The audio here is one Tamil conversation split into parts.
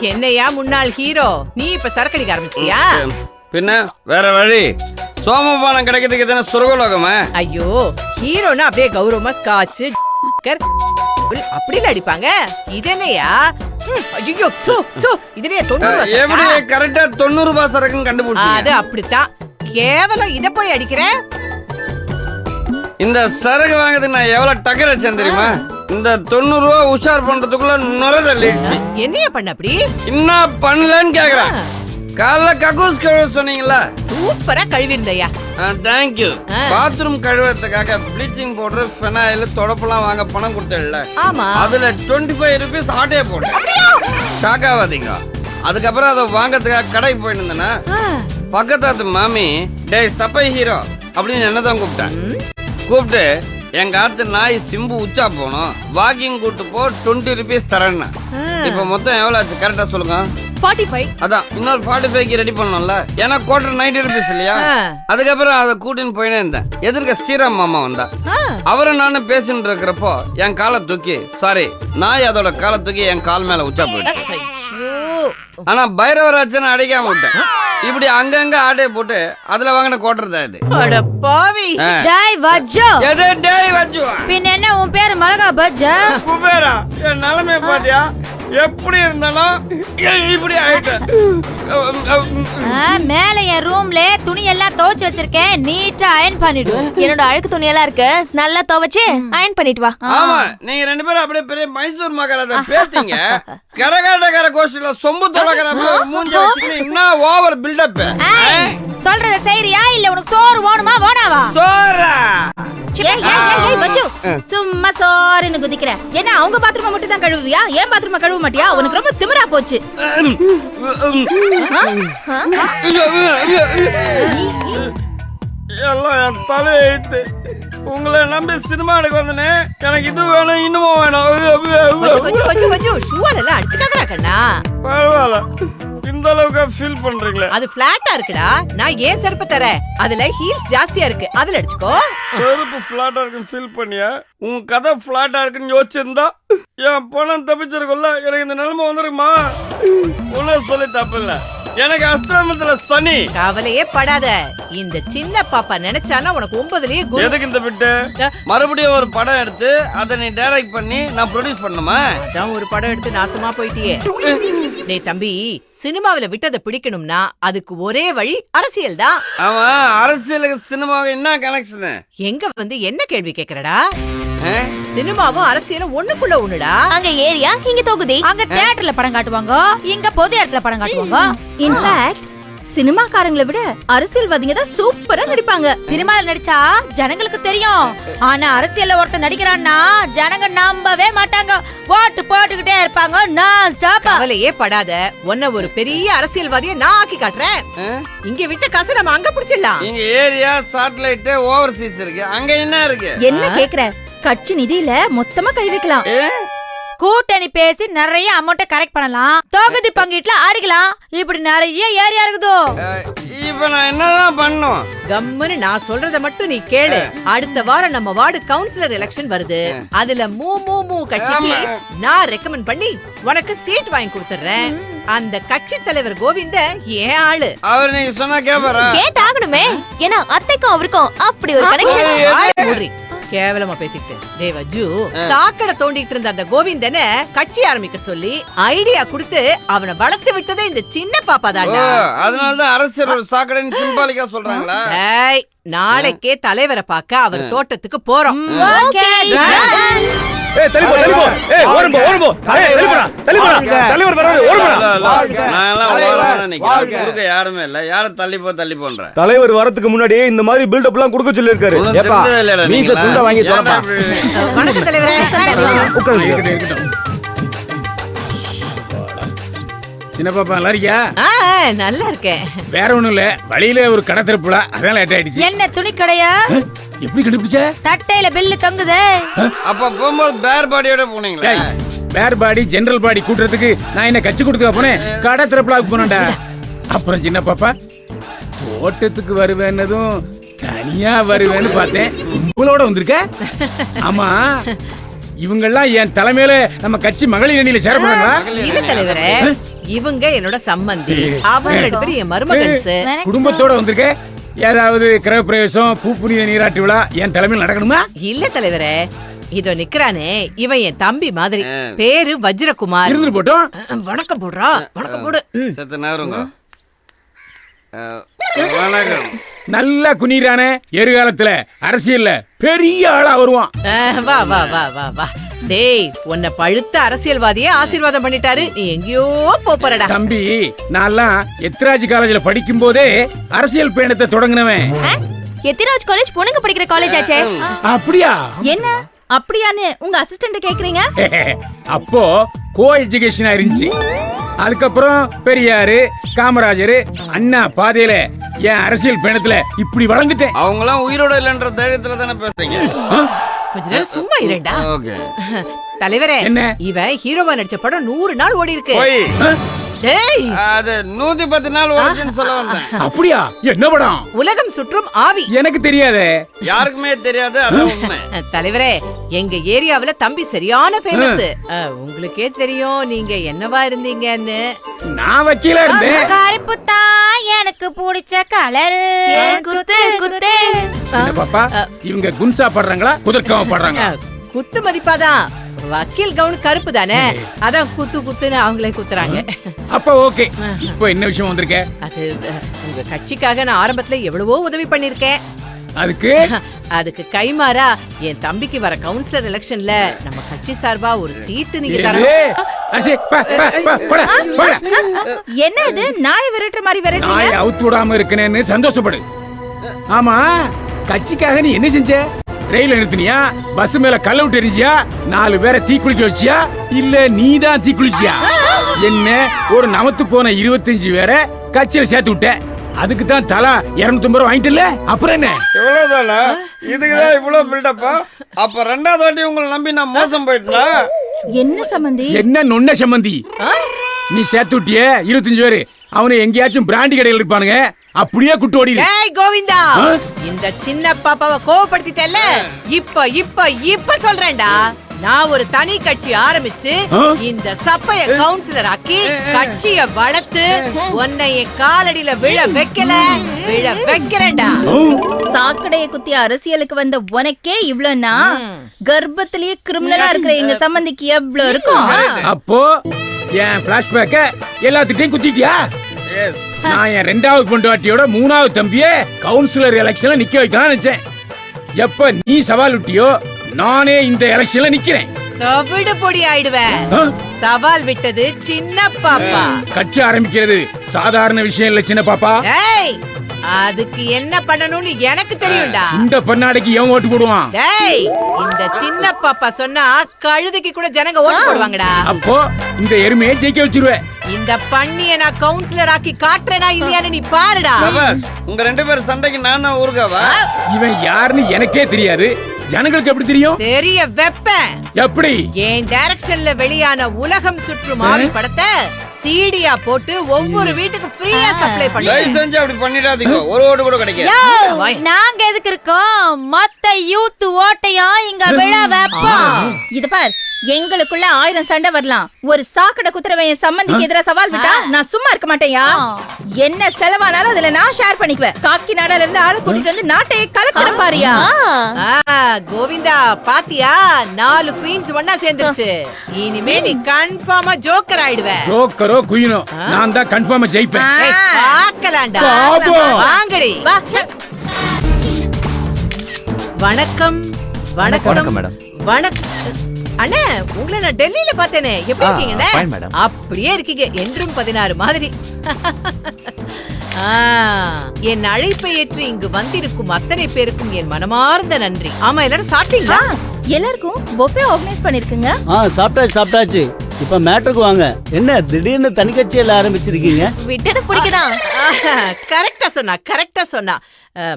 என்னையா முன்னாள் ஹீரோ, நீ இப்ப சரக்கடிக்க ஆரம்பிச்சியா? பின்ன வேற வழி. சோமபானம் கிடைக்கிறதுக்கு தானே சொர்க்கலோகமா? ஐயோ, ஹீரோனா அப்படியே கௌரவமா ஸ்காட்ச் அப்படில அடிப்பாங்க. இது என்னையா? ஐயோ, இதுலயே 90 எப்படி கரெக்டா 90 ரூபாய் சரக்குன்னு கண்டுபிடிச்சீங்க? அது அப்படித்தான். கேவலம் இத போய் அடிக்கிற. இந்த சரக்கு வாங்குறதுக்கு நான் எவ்வளவு டக்கர் அடிச்சேன் தெரியுமா? இந்த 90 ரூபாய் உஷார் பண்றதுக்குள்ள நுரதள்ளிடுச்சு. என்னையா பண்ண அப்படி? என்ன பண்ணலன்னு கேக்குறேன். காலைல கக்கூஸ் கழுவ சொன்னீங்களா? சூப்பரா கழுவிருந்தையா. தேங்க்யூ. பாத்ரூம் கழுவுறதுக்காக ப்ளீச்சிங் பவுடர், ஃபெனாயில், தொடப்பெல்லாம் வாங்க பணம் கொடுத்தேன்ல. ஆமா. அதுல 25 ரூபீஸ் ஆட்டே போட்டேன். ஷாக் ஆகாதீங்க. அதுக்கப்புறம் அதை வாங்கறதுக்காக கடைக்கு போயிட்டு இருந்தேன்னா பக்கத்தாத்து மாமி டேய் சப்பை ஹீரோ அப்படின்னு என்னதான் கூப்பிட்டேன். கூப்பிட்டு எங்க ஆத்து நாய் சிம்பு உச்சா போனோம், வாக்கிங் கூட்டு போ 20 ரூபீஸ் தரேன்னா. இப்ப மொத்தம் எவ்வளவு ஆச்சு கரெக்டா சொல்லுங்க? 45. அதான் இன்னொரு 45க்கு ரெடி பண்ணணும்ல, ஏன்னா குவார்டர் 90 ரூபீஸ் இல்லையா? அதுக்கப்புறம் அதை கூட்டின்னு போயினே இருந்தேன். எதிர்க்க ஸ்ரீராம் மாமா வந்தா. அவரும் நானும் பேசிட்டு இருக்கிறப்போ என் காலை தூக்கி, சாரி நாய் அதோட காலை தூக்கி என் கால் மேல உச்சா போயிட்டு. ஆனா பைரவராஜன் அடிக்காம விட்டேன். இப்படி அங்கங்க ஆட்டை போட்டு அதுல வாங்கின குவார்டர் தான் இது. அட பாவி. டேய் வஜ்ஜோ. எது டேய் வஜ்ஜோ? பின்ன என்ன உன் பேரு மிளகா பஜ்ஜா? குபேரா, என் நிலைமை பாத்தியா? எப்படி இருந்தாலும் இப்படி ஆயிட்டேன். மேல என் ரூம்ல துணி எல்லாம் துவைச்சு வச்சிருக்கேன், நீட்டா அயன் பண்ணிடு. என்னோட அழுக்கு துணி எல்லாம் இருக்கு, நல்லா துவைச்சு அயன் பண்ணிட்டு வா. ஆமா, நீங்க ரெண்டு பேரும் அப்படியே பெரிய மைசூர் மகாராஜா பேத்தீங்க. கரகாட்டக்கார கோஷ்டில சொம்பு தொலைக்கிற மூஞ்ச வச்சுக்கிட்டு இன்னும் ஓவர் பில்டப். சொல்றத செய்றியா இல்ல உனக்கு சோறு வேணுமா வேணாவா? சோறா? சும்மா சோறுன்னு குதிக்கிற. என்ன அவங்க பாத்ரூம் மட்டும் தான் கழுவுவியா? ஏன் பாத்ரூம் கழுவ மாட்டியா? உனக்கு ரொம்ப திமிரா போச்சு. எல்லாம் என் தலையெழுத்து. உங்களை நம்பி சினிமா எடுக்க வந்தனே, எனக்கு இது வேணும் இன்னமும் வேணும். பரவாயில்ல, இந்த அளவுக்கு ஃபீல் பண்றீங்களே. அது பிளாட்டா இருக்குடா, நான் ஏன் செருப்பு தரேன். அதுல ஹீல்ஸ் ஜாஸ்தியா இருக்கு, அதுல அடிச்சுக்கோ. செருப்பு பிளாட்டா இருக்குன்னு ஃபீல் பண்ணியா? உன் கதை பிளாட்டா இருக்குன்னு யோசிச்சிருந்தா என் பணம் தப்பிச்சிருக்கும்ல. எனக்கு இந்த நிலைமை வந்துருக்குமா? ஒன்னும் சொல்லி தப்பு இல்ல, எனக்கு அஷ்டமத்துல சனி. கவலையே படாத, இந்த சின்ன பாப்பா நினைச்சானா உனக்கு 9லயே குரு. எதுக்கு இந்த பிட்டு? மறுபடியும் ஒரு படம் எடுத்து அதை நீ டைரக்ட் பண்ணி நான் ப்ரொடியூஸ் பண்ணுமா? அதான் ஒரு படம் எடுத்து நாசமா போயிட்டியே. டேய் தம்பி, சினிமாவில விட்டதை பிடிக்கணும்னா அதுக்கு ஒரே வழி அரசியல் தான். அவன் அரசியலுக்கு சினிமாவுக்கு என்ன கனெக்ஷன்? எங்க வந்து என்ன கேள்வி கேக்குறடா? சினிமாவும் அரசியலும் ஒண்ணுக்குள்ள ஒண்ணுடா. அங்க ஏரியா, இங்க தொகுதி. அங்க தியேட்டர்ல படம் காட்டுவாங்க, இங்க பொது இடத்துல படம் காட்டுவாங்க. இன்ஃபேக்ட் சினிமாக்காரங்களை விட அரசியல்வாதிங்க தான் சூப்பரா நடிப்பாங்க. சினிமால நடிச்சா ஜனங்களுக்கு தெரியும், ஆனா அரசியல்ல ஒருத்தர் நடிக்கிறான்னா ஜனங்க நம்பவே மாட்டாங்க, ஓட்டு போட்டுக்கிட்டே இருப்பாங்க நான் ஸ்டாப். கவலையே படாத, உன்ன ஒரு பெரிய அரசியல்வாதியை நான் ஆக்கி காட்டுறேன். இங்க விட்ட காசை நம்ம அங்க புடிச்சிடலாம். இங்க ஏரியா, சாட்டலைட், ஓவர்சீஸ் இருக்கு, அங்க என்ன இருக்கு? என்ன கேக்குற? கட்சி நிதியில மொத்தமா கை வைக்கலாம், கூட்டணி பேசி நிறைய அமௌண்ட கரெக்ட் பண்ணலாம், தொகுதி பங்கீட்டுல ஆடிக்கலாம், இப்படி நிறைய ஏரியா இருக்குதோ. இப்ப நான் என்னதான் பண்ணும்? கம்முன்னு நான் சொல்றத மட்டும் நீ கேளு. அடுத்த வாரம் நம்ம வார்டு கவுன்சிலர் எலெக்ஷன் வருது. அதுல மூ கட்சிக்கு நான் ரெக்கமெண்ட் பண்ணி உனக்கு சீட் வாங்கி கொடுத்துறேன். அந்த கட்சி தலைவர் கோவிந்த ஏன் ஆளு. அவர் நீங்க சொன்னா கேப்பாரா? கேட்டாகணுமே, ஏன்னா அத்தைக்கும் அவருக்கும் அப்படி ஒரு கனெக்ஷன். கேவலமா பேசிட்டு தேவஜு சாக்கடை தோண்டிட்டு இருந்த அந்த கோவிந்தன கட்சி ஆரம்பிக்க சொல்லி ஐடியா கொடுத்து அவனை வளர்த்து விட்டதே இந்த சின்ன பாப்பா தான்டா. அதனாலதான் அரசியல் ஒரு சாக்கடைன்னு சிம்பாலிக்கா சொல்றாங்களா? நாளைக்கே தலைவரை பார்க்க அவர் தோட்டத்துக்கு போறோம். யாருமே இல்ல, யாரும் தள்ளி போன்ற தலைவர் வரதுக்கு முன்னாடி இந்த மாதிரி பில்டப் எல்லாம் கொடுக்க சொல்லி இருக்காரு. வணக்கம் தலைவரே. சின்ன பாப்பா நல்லா இருக்கியா? நல்லா இருக்கேன். வேற ஒண்ணும் இல்ல, வழியில ஒரு கடை திறப்புல அதான் லேட் ஆயிடுச்சு. என்ன துணி கடையா? எப்படி கண்டுபிடிச்ச? சட்டையில பில்லு தொங்குதே. அப்ப போகும்போது பேர் பாடியோட போனீங்களா? பேர் பாடி ஜெனரல் பாடி கூட்டுறதுக்கு நான் என்ன கட்சி கொடுக்க போனேன், கடை திறப்புலாக்கு போனேன்டா. அப்புறம் சின்ன பாப்பா தோட்டத்துக்கு வருவேன்னதும் தனியா வருவேன்னு பார்த்தேன், உங்களோட வந்திருக்க. ஆமா, இவங்கெல்லாம் என் தலைமையில நம்ம கட்சி மகளிர் அணியில சேர போறாங்களா? இல்ல தலைவரே, இவங்க என்னோட சம்மந்தி, அவங்க 2 பேரும் என் மருமகன்ஸ். குடும்பத்தோட வந்திருக்க. ஏதாவது கிரகப்பிரவேசம் பூப்புனித நீராட்டு விழா என் தலைமையில் நடக்கணுமா? இல்ல தலைவரே, இதோ நிக்கிறானே இவன் என் தம்பி மாதிரி. பேரு வஜ்ரகுமார். இருந்து போட்டோம். வணக்கம் போடுறா, வணக்கம் போடு. சத்த நேரங்க. வணக்கம். நல்லா குனிறானே, எதிர்காலத்துல அரசியல்ல பெரிய ஆளா வருவான். வா வா வா வா வா. டேய், உன்னை பழுத்த அரசியல்வாதியே ஆசீர்வாதம் பண்ணிட்டாரு. நீ எங்கேயோ போறடா தம்பி. நான்லாம் எத்ராஜ் காலேஜ்ல படிக்கும் போதே அரசியல் பயணத்தை தொடங்கினவன். எத்திராஜ் காலேஜ் பொண்ணுங்க படிக்கிற காலேஜ் ஆச்சே. அப்படியா? என்ன அப்படியான்னு உங்க அசிஸ்டன்ட் கேக்குறீங்க? அப்போ கோ எஜுகேஷனா இருந்துச்சு. அதுக்கப்புறம் பெரியாரு, காமராஜர், அண்ணா பாதையில என் அரசியல் பயணத்துல இப்படி வளர்ந்துட்டேன். அவங்களாம் உயிரோட இல்லைன்ற தைரியத்துல தானே பேசுறீங்க. கொஞ்ச நேரம் சும்மா இருடா. ஓகே. தலைவரே, என்ன? இவன் ஹீரோவா நடிச்ச படம் 100 நாள் ஓடி இருக்கு. போய் டேய், அது 110 நாள் ஓடுச்சுன்னு சொல்ல வந்தேன். அப்படியா? என்ன படம்? உலகம் சுற்றும் ஆவி. எனக்கு தெரியாதே. யாருக்குமே தெரியாது, அதான் உண்மை. தலைவரே, எங்க ஏரியாவுல தம்பி சரியான ஃபேமஸ். உங்களுக்கே தெரியும் நீங்க என்னவா இருந்தீங்கன்னு. நான் வக்கீலா இருந்தேன். கருப்பு தான் எனக்கு பிடிச்ச கலரு. குத்து குத்து. சின்ன பாப்பா, இவங்க குன்சா பாடுறாங்களா குதர்க்காம பாடுறாங்க? குத்து மதிப்பாதான். வக்கீல் கவுன் கருப்பு தானே, அதான் குத்து குத்துன்னு அவங்களே குத்துறாங்க. அப்ப ஓகே. இப்போ என்ன விஷயம் வந்திருக்க? அது உங்க கட்சிக்காக நான் ஆரம்பத்துல எவ்வளவோ உதவி பண்ணிருக்கேன். அதுக்கு கைமாறா என் தம்பிக்கு வர கவுன்சிலர் எலெக்ஷன்ல நம்ம கட்சி சார்பா ஒரு சீட்டு நீங்க தரணும். என்ன இது நாய் விரட்டுற மாதிரி விரட்டுறீங்க? நாயை அவுத்து விடாம இருக்கனேன்னு சந்தோஷப்படு. ஆமா, கட்சிக்காக நீ என்ன செஞ்ச? ரயில் நிறுத்தினியா? பஸ் மேல கல்ல விட்டு எரிஞ்சியா? 4 பேரை தீக்குளிக்க வச்சியா? இல்ல நீதான் தீக்குளிச்சியா? என்ன ஒரு நமத்து போன 25 பேரை கட்சியில சேர்த்து விட்ட. அதுக்கு தான் தலா 250 ரூபாய் வாங்கிட்டல. அப்புறம் என்ன? இவ்வளவுதானா? இதுக்குதான் இவ்வளவு பில்டப்பா? அப்ப 2வது வாட்டி உங்களை நம்பி நான் மோசம் போயிட்டா? என்ன சம்பந்தி? என்ன நொன்ன சம்பந்தி? நீ சேர்த்து விட்டிய 25 பேரு. அவனை எங்கேயாச்சும் பிராண்டி கடையில் இருப்பானுங்க, அப்படியே குட்டு ஓடி. ஏய் கோவிந்தா, இந்த சின்ன பாப்பாவை கோவப்படுத்திட்டல. இப்ப இப்ப இப்ப சொல்றேன்டா, நான் ஒரு தனி கட்சி ஆரம்பிச்சு இந்த சப்பைய கவுன்சிலர் ஆக்கி கட்சிய வளர்த்து உன்னைய காலடியில விழ வைக்கிறேன்டா. சாக்கடைய குத்தி அரசியலுக்கு வந்த உனக்கே இவ்ளோனா, கர்ப்பத்திலேயே கிரிமினலா இருக்கிற எங்க சம்பந்திக்கு எவ்வளவு இருக்கும்? அப்போ என் பிளாஷ்பேக்க எல்லாத்துக்கிட்டையும் குத்திட்டியா? நான் என் 2வது பொண்டாட்டியோட 3வது தம்பியே கவுன்சிலர் எலெக்ஷன்ல நிக்க வைக்கலாம் நினைச்சேன். எப்ப நீ சவால் விட்டியோ நானே இந்த எலெக்ஷன்ல நிக்கிறேன். தவிடு பொடி ஆயிடுவேன். சவால் விட்டது சின்ன பாப்பா. கட்சி ஆரம்பிக்கிறது சாதாரண விஷயம் இல்ல சின்ன பாப்பா. ஏய், அதுக்கு என்ன பண்ணணும்னு எனக்கு தெரியும்டா. இந்த பண்ணாடைக்கு எவன் ஓட்டு போடுவான்? டேய், இந்த சின்ன பாப்பா சொன்னா கழுதைக்கு கூட ஜனங்க ஓட்டு போடுவாங்கடா. அப்போ இந்த எருமையை ஜெயிக்க வச்சிருவேன். இந்த பண்ணிய நான் கவுன்சிலர் ஆக்கி காட்டுறேனா இல்லையான்னு நீ பாருடா. உங்க 2 பேர் சண்டைக்கு நான் தான் ஊருகாவா? இவன் யாருன்னு எனக்கே தெரியாது, ஜனங்களுக்கு எப்படி தெரியும்? தெரிய வெப்பேன். எப்படி? என் டைரக்ஷன்ல வெளியான உலகம் சுற்றும் ஆவி படத்தை சீடியா போட்டு ஒவ்வொரு வீட்டுக்கு ஃப்ரீயா சப்ளை தயவு பண்ணுவேன். செஞ்சு அப்படி பண்ணிடாதீங்க, ஒரு ஓட்டு கூட கிடைக்காது. நாங்க எதுக்கு இருக்கோம்? மத்த யூத் ஓட்டையும் இங்க விழ வைப்போம். இது பார், எங்களுக்குள்ள 1000 சண்டை வரலாம், ஒரு சாக்கடை குத்துறவன் என் சம்பந்திக்கு எதிராக சவால் விட்டா நான் சும்மா இருக்க மாட்டேயா? என்ன செலவானாலும் அதுல நான் ஷேர் பண்ணிக்குவேன். காக்கி நாடால இருந்து ஆளு கூட்டிட்டு வந்து நாட்டையே கலக்கிற பாரியா? கோவிந்தா, பாத்தியா 4 குயின்ஸ் ஒண்ணா சேர்ந்துருச்சு. இனிமே நீ கன்ஃபார்மா ஜோக்கர் ஆயிடுவ. ஜோக்கரோ குயினோ நான் தான் கன்ஃபார்மா ஜெயிப்பேன். பாக்கலாம்டா. வாங்கடி. வணக்கம். வணக்கம் மேடம். வணக்கம் அண்ணே, உங்களை நான் டெல்லியில பார்த்தேனே. எப்படி இருக்கீங்க? அப்படியே இருக்கீங்க, என்றும் 16 மாதிரி. என் அழைப்பை ஏற்று இங்கு வந்திருக்கும் அத்தனை பேருக்கும் என் மனமார்ந்த நன்றி. ஆமா, எல்லாரும் சாப்பிட்டீங்களா? எல்லாருக்கும் பொஃபே ஆர்கனைஸ் பண்ணிருக்கீங்க. சாப்பிட்டாச்சு. இப்ப மேட்டருக்கு வாங்க. என்ன திடீர்னு தனி கட்சியில ஆரம்பிச்சிருக்கீங்க? விட்டது பிடிக்குதான். கரெக்டா சொன்னா.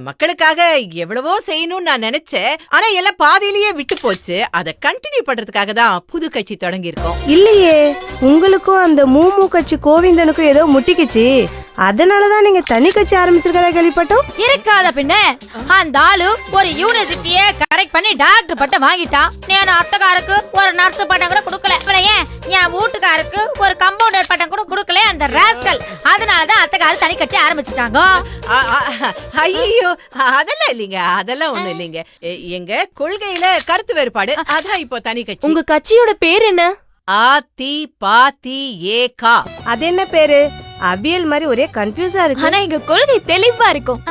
மக்களுக்காக எவ்வளவோ செய்யணும்னு நான் நினைச்சேன். ஆனா எல்லாம் பாதியிலேயே விட்டு போச்சு. அதை கண்டினியூ பண்றதுக்காக தான் புது கட்சி தொடங்கி இருக்கோம். இல்லையே, உங்களுக்கும் அந்த மூமு கட்சி கோவிந்தனுக்கும் ஏதோ முட்டிக்குச்சு, அதனாலதான் நீங்க தனி கட்சி ஆரம்பிச்சிருக்கதா கேள்விப்பட்டோம். இருக்காத பின்ன அந்த ஆளு ஒரு யூனிவர்சிட்டியே கரெக்ட் பண்ணி டாக்டர் பட்டம் வாங்கிட்டான். நான் அத்தகாருக்கு ஒரு நர்ஸ் பட்டம் கூட கொடுக்கல. ஏன் என் வீட்டுக்காருக்கு ஒரு கம்பவுண்டர் பட்டம் கூட கொடுக்கல அந்த ராஸ்கல். அதனாலதான் அத்தகாரு தனி கட்சி ஆரம்பிச்சுட்டாங்க. ஐயோ அதெல்லாம் இல்லைங்க, அதெல்லாம் ஒண்ணும் இல்லைங்க. எங்க கொள்கையில கருத்து வேறுபாடு, அதான் இப்போ தனி கட்சி. உங்க கட்சியோட பேர் என்ன? ஆதி பாதி ஏகா. அது என்ன பேரு? அவியல் மாதிரி ஒரே கன்ஃபியூஸா இருக்கு. ஆனா எங்க கொள்கை தெளிவா இருக்கும்.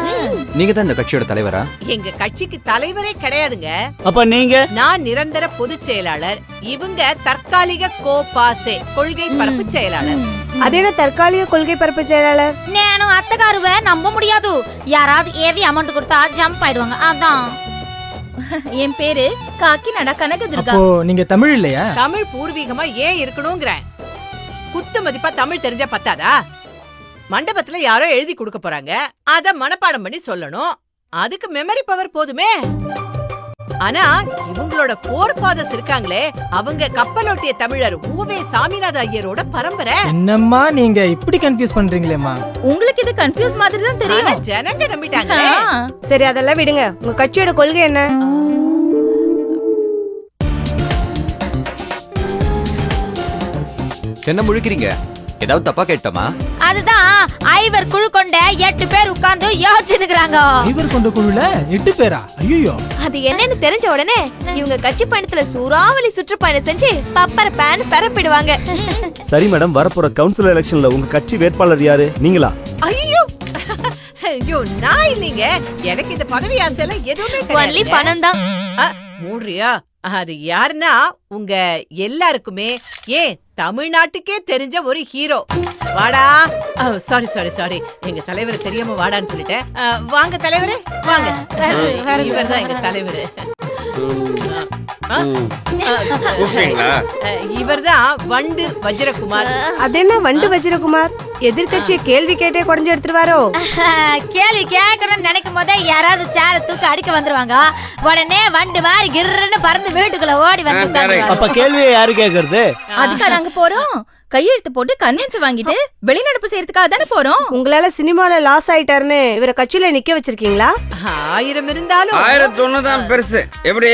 நீங்க தான் இந்த கட்சியோட தலைவரா? எங்க கட்சிக்கு தலைவரே கிடையாதுங்க. அப்ப நீங்க? நான் நிரந்தர பொதுச் செயலாளர், இவங்க தற்காலிக கோபாசே கொள்கை பரப்பு செயலாளர். அது என்ன தற்காலிக கொள்கை பரப்பு செயலாளர்? நானும் அத்தகாருவை நம்ப முடியாது. யாராவது ஏவி அமௌண்ட் கொடுத்தா ஜம்ப் ஆயிடுவாங்க. அதான் என் பேரு காக்கிநாடா கனகதுர்கா. அப்போ நீங்க தமிழ் இல்லையா? தமிழ் பூர்வீகமா ஏன் இருக்கணும்ங்கறேன். குத்து மதிப்பா தமிழ் தெரிஞ்சா பத்தாதா? மண்டபத்துல யாரோ எழுதி கொடுக்க போறாங்க, அத மனப்பாடம் பண்ணி சொல்லணும். அதுக்கு மெமரி பவர் போதுமே. ஆனா இவங்களோட ஃபோர் ஃபாதர்ஸ் இருக்காங்களே, அவங்க கப்பலோட்டிய தமிழர் ஊவே சாமிநாத ஐயரோட பரம்பரை. என்னம்மா நீங்க இப்படி கன்ஃபியூஸ் பண்றீங்களேம்மா? உங்களுக்கு இது கன்ஃபியூஸ் மாதிரி தான் ஆனா தெரியும். ஜனங்க நம்பிட்டாங்க. சரி அதெல்லாம் விடுங்க. உங்க கட்சியோட கொள்கை என்ன? என்ன முழுக்கிறீங்க? ஏதாவது தப்பா கேட்டோமா? அதுதான் ஐவர் குழு கொண்ட 8 பேர் உட்கார்ந்து யோசிச்சுக்கிறாங்க. இவர் கொண்ட குழுல 8 பேரா? ஐயோ. அது என்னன்னு தெரிஞ்ச உடனே இவங்க கட்சி பயணத்துல சூறாவளி சுற்றுப்பயணம் செஞ்சு பப்பர பேன் பரப்பிடுவாங்க. சரி மேடம், வரப்போற கவுன்சில் எலெக்ஷன்ல உங்க கட்சி வேட்பாளர் யாரு? நீங்களா? ஐயோ ஐயோ நான் இல்லைங்க. எனக்கு இந்த பதவி ஆசை எல்லாம் எதுவுமே ஒன்லி கிடையாது. பணம் தான். மூன்றியா? அது யாருன்னா உங்க எல்லாருக்குமே ஏன் தமிழ்நாட்டுக்கே தெரிஞ்ச ஒரு ஹீரோ. வாடா. சாரி சாரி சாரி, எங்க தலைவர் தெரியாம வாடான்னு சொல்லிட்டேன். வாங்க தலைவரே வாங்க. இவர்தான் எங்க தலைவர். இவர்தான் வண்டு வஜ்ரகுமார். அது என்ன வண்டு வஜ்ரகுமார்? எதிர்கட்சியை கேள்வி கேட்டே குறைஞ்சு எடுத்துருவாரோ? கேள்வி கேட்கணும்னு நினைக்கும் போதே யாராவது சேர தூக்கி அடிக்க வந்துருவாங்க. உடனே வண்டு மாதிரி கிர்ன்னு பறந்து வீட்டுக்குள்ள ஓடி வந்து உட்கார்ந்துருவாங்க. அப்ப கேள்வியை யாரு கேக்குறது? அதுக்காக நாங்க போறோம். கையெழுத்து போட்டு கன்வின்ஸ் வாங்கிட்டு வெளிநடப்பு செய்யறதுக்காக தானே போறோம். உங்களால சினிமால லாஸ் ஆயிட்டாருன்னு இவரை கட்சியில நிக்க வச்சிருக்கீங்களா? 1000 இருந்தாலும் 1001 தான் பெருசு. எப்படி?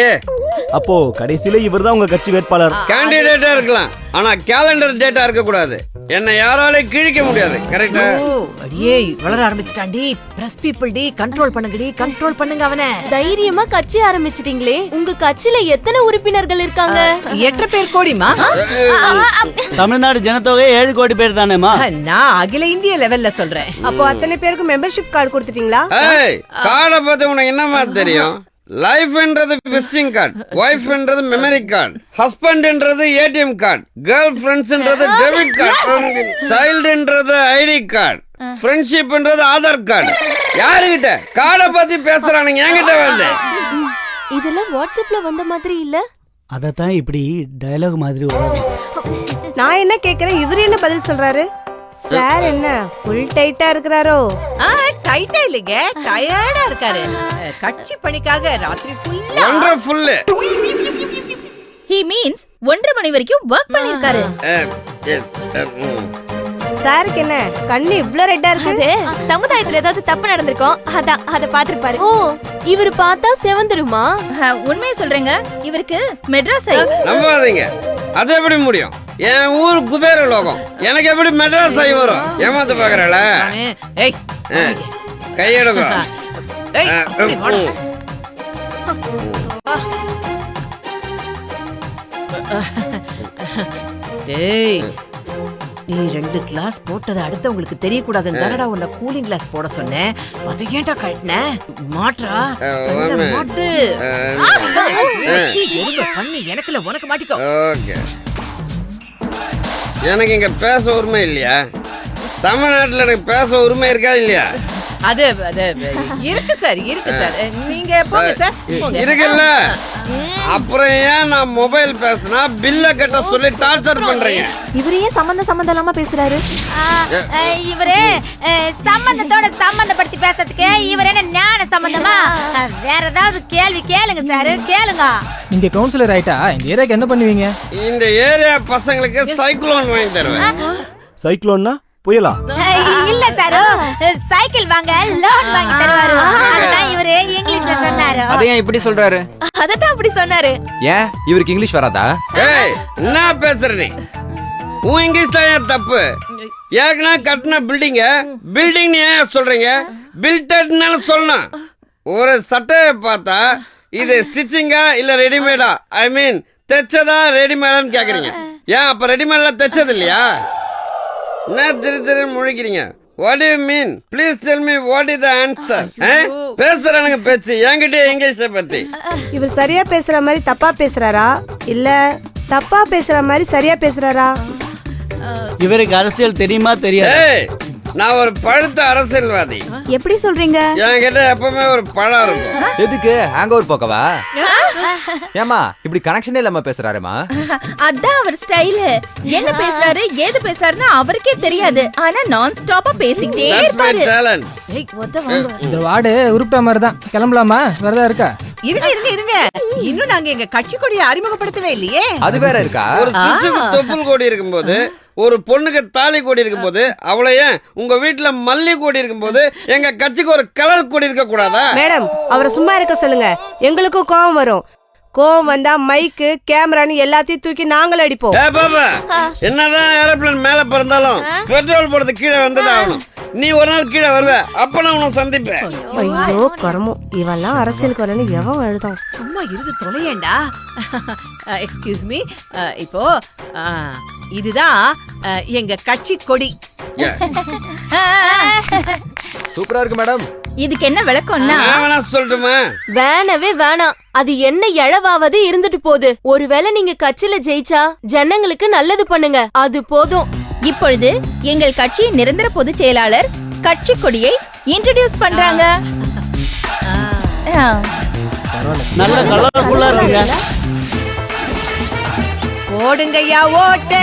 அப்போ கடைசியில இவர்தான் உங்க கட்சி வேட்பாளர். கேண்டிடேட்டா இருக்கலாம், ஆனா கேலண்டர் டேட்டா இருக்க கூடாது. என்ன யாராலையும் கிழிக்க முடியாது. கரெக்டா? அடியே வளர ஆரம்பிச்சிட்டாண்டி. பிரஸ் பீப்பிள் டி, கண்ட்ரோல் பண்ணுங்கடி, கண்ட்ரோல் பண்ணுங்க அவனை. தைரியமா கட்சி ஆரம்பிச்சிட்டீங்களே. உங்க கட்சியில எத்தனை உறுப்பினர்கள் இருக்காங்க? 8 பேர் கோடிமா. தமிழ்நாடு ஜனத்தொகை 7 கோடி பேர் தானேமா? நான் அகில இந்திய லெவல்ல சொல்றேன். அப்போ அத்தனை பேருக்கு மெம்பர்ஷிப் கார்டு கொடுத்துட்டீங்களா? ஏய், கார்டை பத்தி உனக்கு என்னமா தெரியும்? லைஃப்ன்றது விசிட்டிங் கார்டு, ஒய்ஃப்ன்றது மெமரி கார்டு, ஹஸ்பண்ட்ன்றது ஏடிஎம் கார்டு, கேர்ள் ஃப்ரெண்ட்ஸ்ன்றது டெபிட் கார்டு, சைல்டுன்றது ஐடி கார்டு, ஃப்ரெண்ட்ஷிப்ன்றது ஆதார் கார்டு. யாருகிட்ட கார்டை பத்தி பேசுறானுங்க? என்கிட்ட வந்து இதெல்லாம் வாட்ஸ்அப்ல வந்த மாதிரி இல்ல. அதத்தான் இப்படி டயலாக் மாதிரி வரும். நான் என்ன கேக்குறேன், இவரு என்ன பதில் சொல்றாரு? சார் என்ன ஃபுல் டைட்டா இருக்கிறாரோ? டைட்டா இல்லைங்க, டயர்டா இருக்காரு. கட்சி பணிக்காக ராத்திரி ஃபுல்லா வண்டர்ஃபுல். He means 1:30 மணி வரைக்கும் வர்க் பண்ணிருக்காரு. சாருக்கு என்ன கண்ணு இவ்ளோ ரெட்டா இருக்கு? அது சமுதாயத்துல ஏதாவது தப்பு நடந்திருக்கும், அதான் அத பாத்துருப்பாரு. ஓ, இவரு பார்த்தா செவந்துருமா? உண்மையை சொல்றேங்க, இவருக்கு மெட்ராஸ் ஐ. நம்பாதீங்க, அது எப்படி முடியும்? என் ஊர் குபேர லோகம், எனக்கு எப்படி மெட்ராஸ் ஆகி வரும்? ஏமாத்து பாக்குறல? ஏய் கையெடுங்க. ஏய் அப்படி வாடா. டேய் நீ 2 கிளாஸ் போட்டது அடுத்தவங்களுக்கு தெரியக்கூடாதுன்னு தானடா உன்னை கூலிங் கிளாஸ் போட சொன்னேன். அதை ஏன்டா கழட்டின? மாட்றா மாட்டு பண்ணி எனக்குல உனக்கு மாட்டிக்கோ. ஓகே, எனக்கு இங்க பேச உரிமை இல்லையா? தமிழ்நாட்டுல எனக்கு பேச உரிமை இருக்கா இல்லையா? அது இருக்கு சார், இருக்கு சார். நீங்க போங்க சார், போங்க. இருக்குல்ல, அப்புறம் ஏன் நான் மொபைல் பேசினா பில்ல கட்ட சொல்லி டார்ச்சர் பண்றீங்க? இவரு ஏன் சம்பந்தம் இல்லாம பேசுறாரு? இவரே சம்பந்தத்தோட சம்பந்தப்படுத்தி பேசுறதுக்கு இவர் என்ன ஞான சம்பந்தமா? வேற ஏதாவது கேள்வி கேளுங்க சார், கேளுங்க. நீங்க கவுன்சிலர் ஆயிட்டா இந்த ஏரியாக்கு என்ன பண்ணுவீங்க? இந்த ஏரியா பசங்களுக்கு சைக்ளோன் வாங்கி தருவேன். சைக்ளோன்னா புயலா? இல்ல இல்ல சார் சைக்கிள் வாங்க லோன் வாங்கி தருவாரு அதான் இவரு இங்கிலீஷ்ல சொன்னாரு. அதையும் இப்படி சொல்றாரு? அதத்தான் அப்படி சொன்னாரு. ஏன் இவருக்கு இங்கிலீஷ் வராதா? ஏய் என்ன பேசுற நீ? உன் இங்கிலீஷ் தான் ஏன் தப்பு? ஏற்கனவே கட்டின பில்டிங் ஏன் சொல்றீங்க? பில்டட்னு சொல்லணும். ஒரு சட்டையை பார்த்தா இது ஸ்டிச்சிங்கா இல்ல ரெடிமேடா, ஐ மீன் தைச்சதா ரெடிமேடான்னு கேக்குறீங்க. ஏன் அப்ப ரெடிமேட்லாம் தைச்சது இல்லையா? என்ன திரு முழிக்கிறீங்க? What do you mean? Please tell me what is the answer? பேசுறானுங்க பேச்சு என்கிட்ட இங்கிலீஷை பத்தி. இவர் சரியா பேசுற மாதிரி தப்பா பேசுறாரா இல்ல தப்பா பேசுற மாதிரி சரியா பேசுறாரா? இவருக்கு அரசியல் தெரியுமா தெரியாது? ஏய், நான் ஒரு பழுத்த அரசியல்வாதி. எப்படி சொல்றீங்க? என்கிட்ட எப்பவுமே ஒரு பழம் இருக்கும். எதுக்கு ஹேங் ஓவர் போக்கவா? ஏமா இப்படி கனெக்ஷனே இல்லாம பேசுறாருமா? அதான் அவர் ஸ்டைல். என்ன பேசுறாரு ஏது பேசுறாருன்னு அவருக்கே தெரியாது. ஆனா நான் ஸ்டாப்பா பேசிக்கிட்டே That's my இருப்பாரு. talent. இந்த வார்டு உருப்பிட்ட மாதிரி தான். கிளம்பலாமா? வரதா இருக்கா? இருங்க இன்னும் நாங்க எங்க கட்சி கொடியை அறிமுகப்படுத்தவே இல்லையே. அது வேற இருக்கா? ஒரு சிசுக்கு தொப்புள் கொடி இருக்கும்போது, ஒரு பொண்ணுக்கு தாலி கொடி இருக்கும்போது, அவளை ஏன் உங்க வீட்டுல மல்லி கொடி இருக்கும்போது எங்க கட்சிக்கு ஒரு கலர் கொடி இருக்க கூடாதா? மேடம் அவரை சும்மா இருக்க சொல்லுங்க. எங்களுக்கும் கோவம் வரும். கோவம் வந்தா மைக்கு கேமரான்னு எல்லாத்தையும் தூக்கி நாங்களும் அடிப்போம். ஏ பாபா, என்னதான் ஏரோப்ளேன் மேல பறந்தாலும் பெட்ரோல் போடுறது கீழே வந்துதான் ஆகணும். நீ ஒரு நாள் கீழே வருவ, அப்ப நான் உன்னை சந்திப்பேன். ஐயோ கர்மம், இவெல்லாம் அரசியலுக்கு வரலன்னு எவன் எழுதான்? சும்மா இருந்து தொலையேண்டா. எக்ஸ்கியூஸ் மீ, இப்போ இதுதான் எங்க கட்சி கொடி. சூப்பரா இருக்கு மேடம். இதுக்கு என்ன விளக்கம்னா நான் வேணா சொல்லட்டுமா? வேணவே வேணாம். அது என்ன எழவாவது இருந்துட்டு போகுது. ஒருவேளை நீங்க கட்சியில ஜெயிச்சா ஜனங்களுக்கு நல்லது பண்ணுங்க, அது போதும். இப்பொழுது எங்கள் கட்சியின் நிரந்தர பொதுச் செயலாளர் கட்சி கொடியை இன்ட்ரோடியூஸ் பண்றாங்க. நல்ல கலர்ஃபுல்லா இருக்குங்க. ஓடுங்கய்யா ஓட்டு,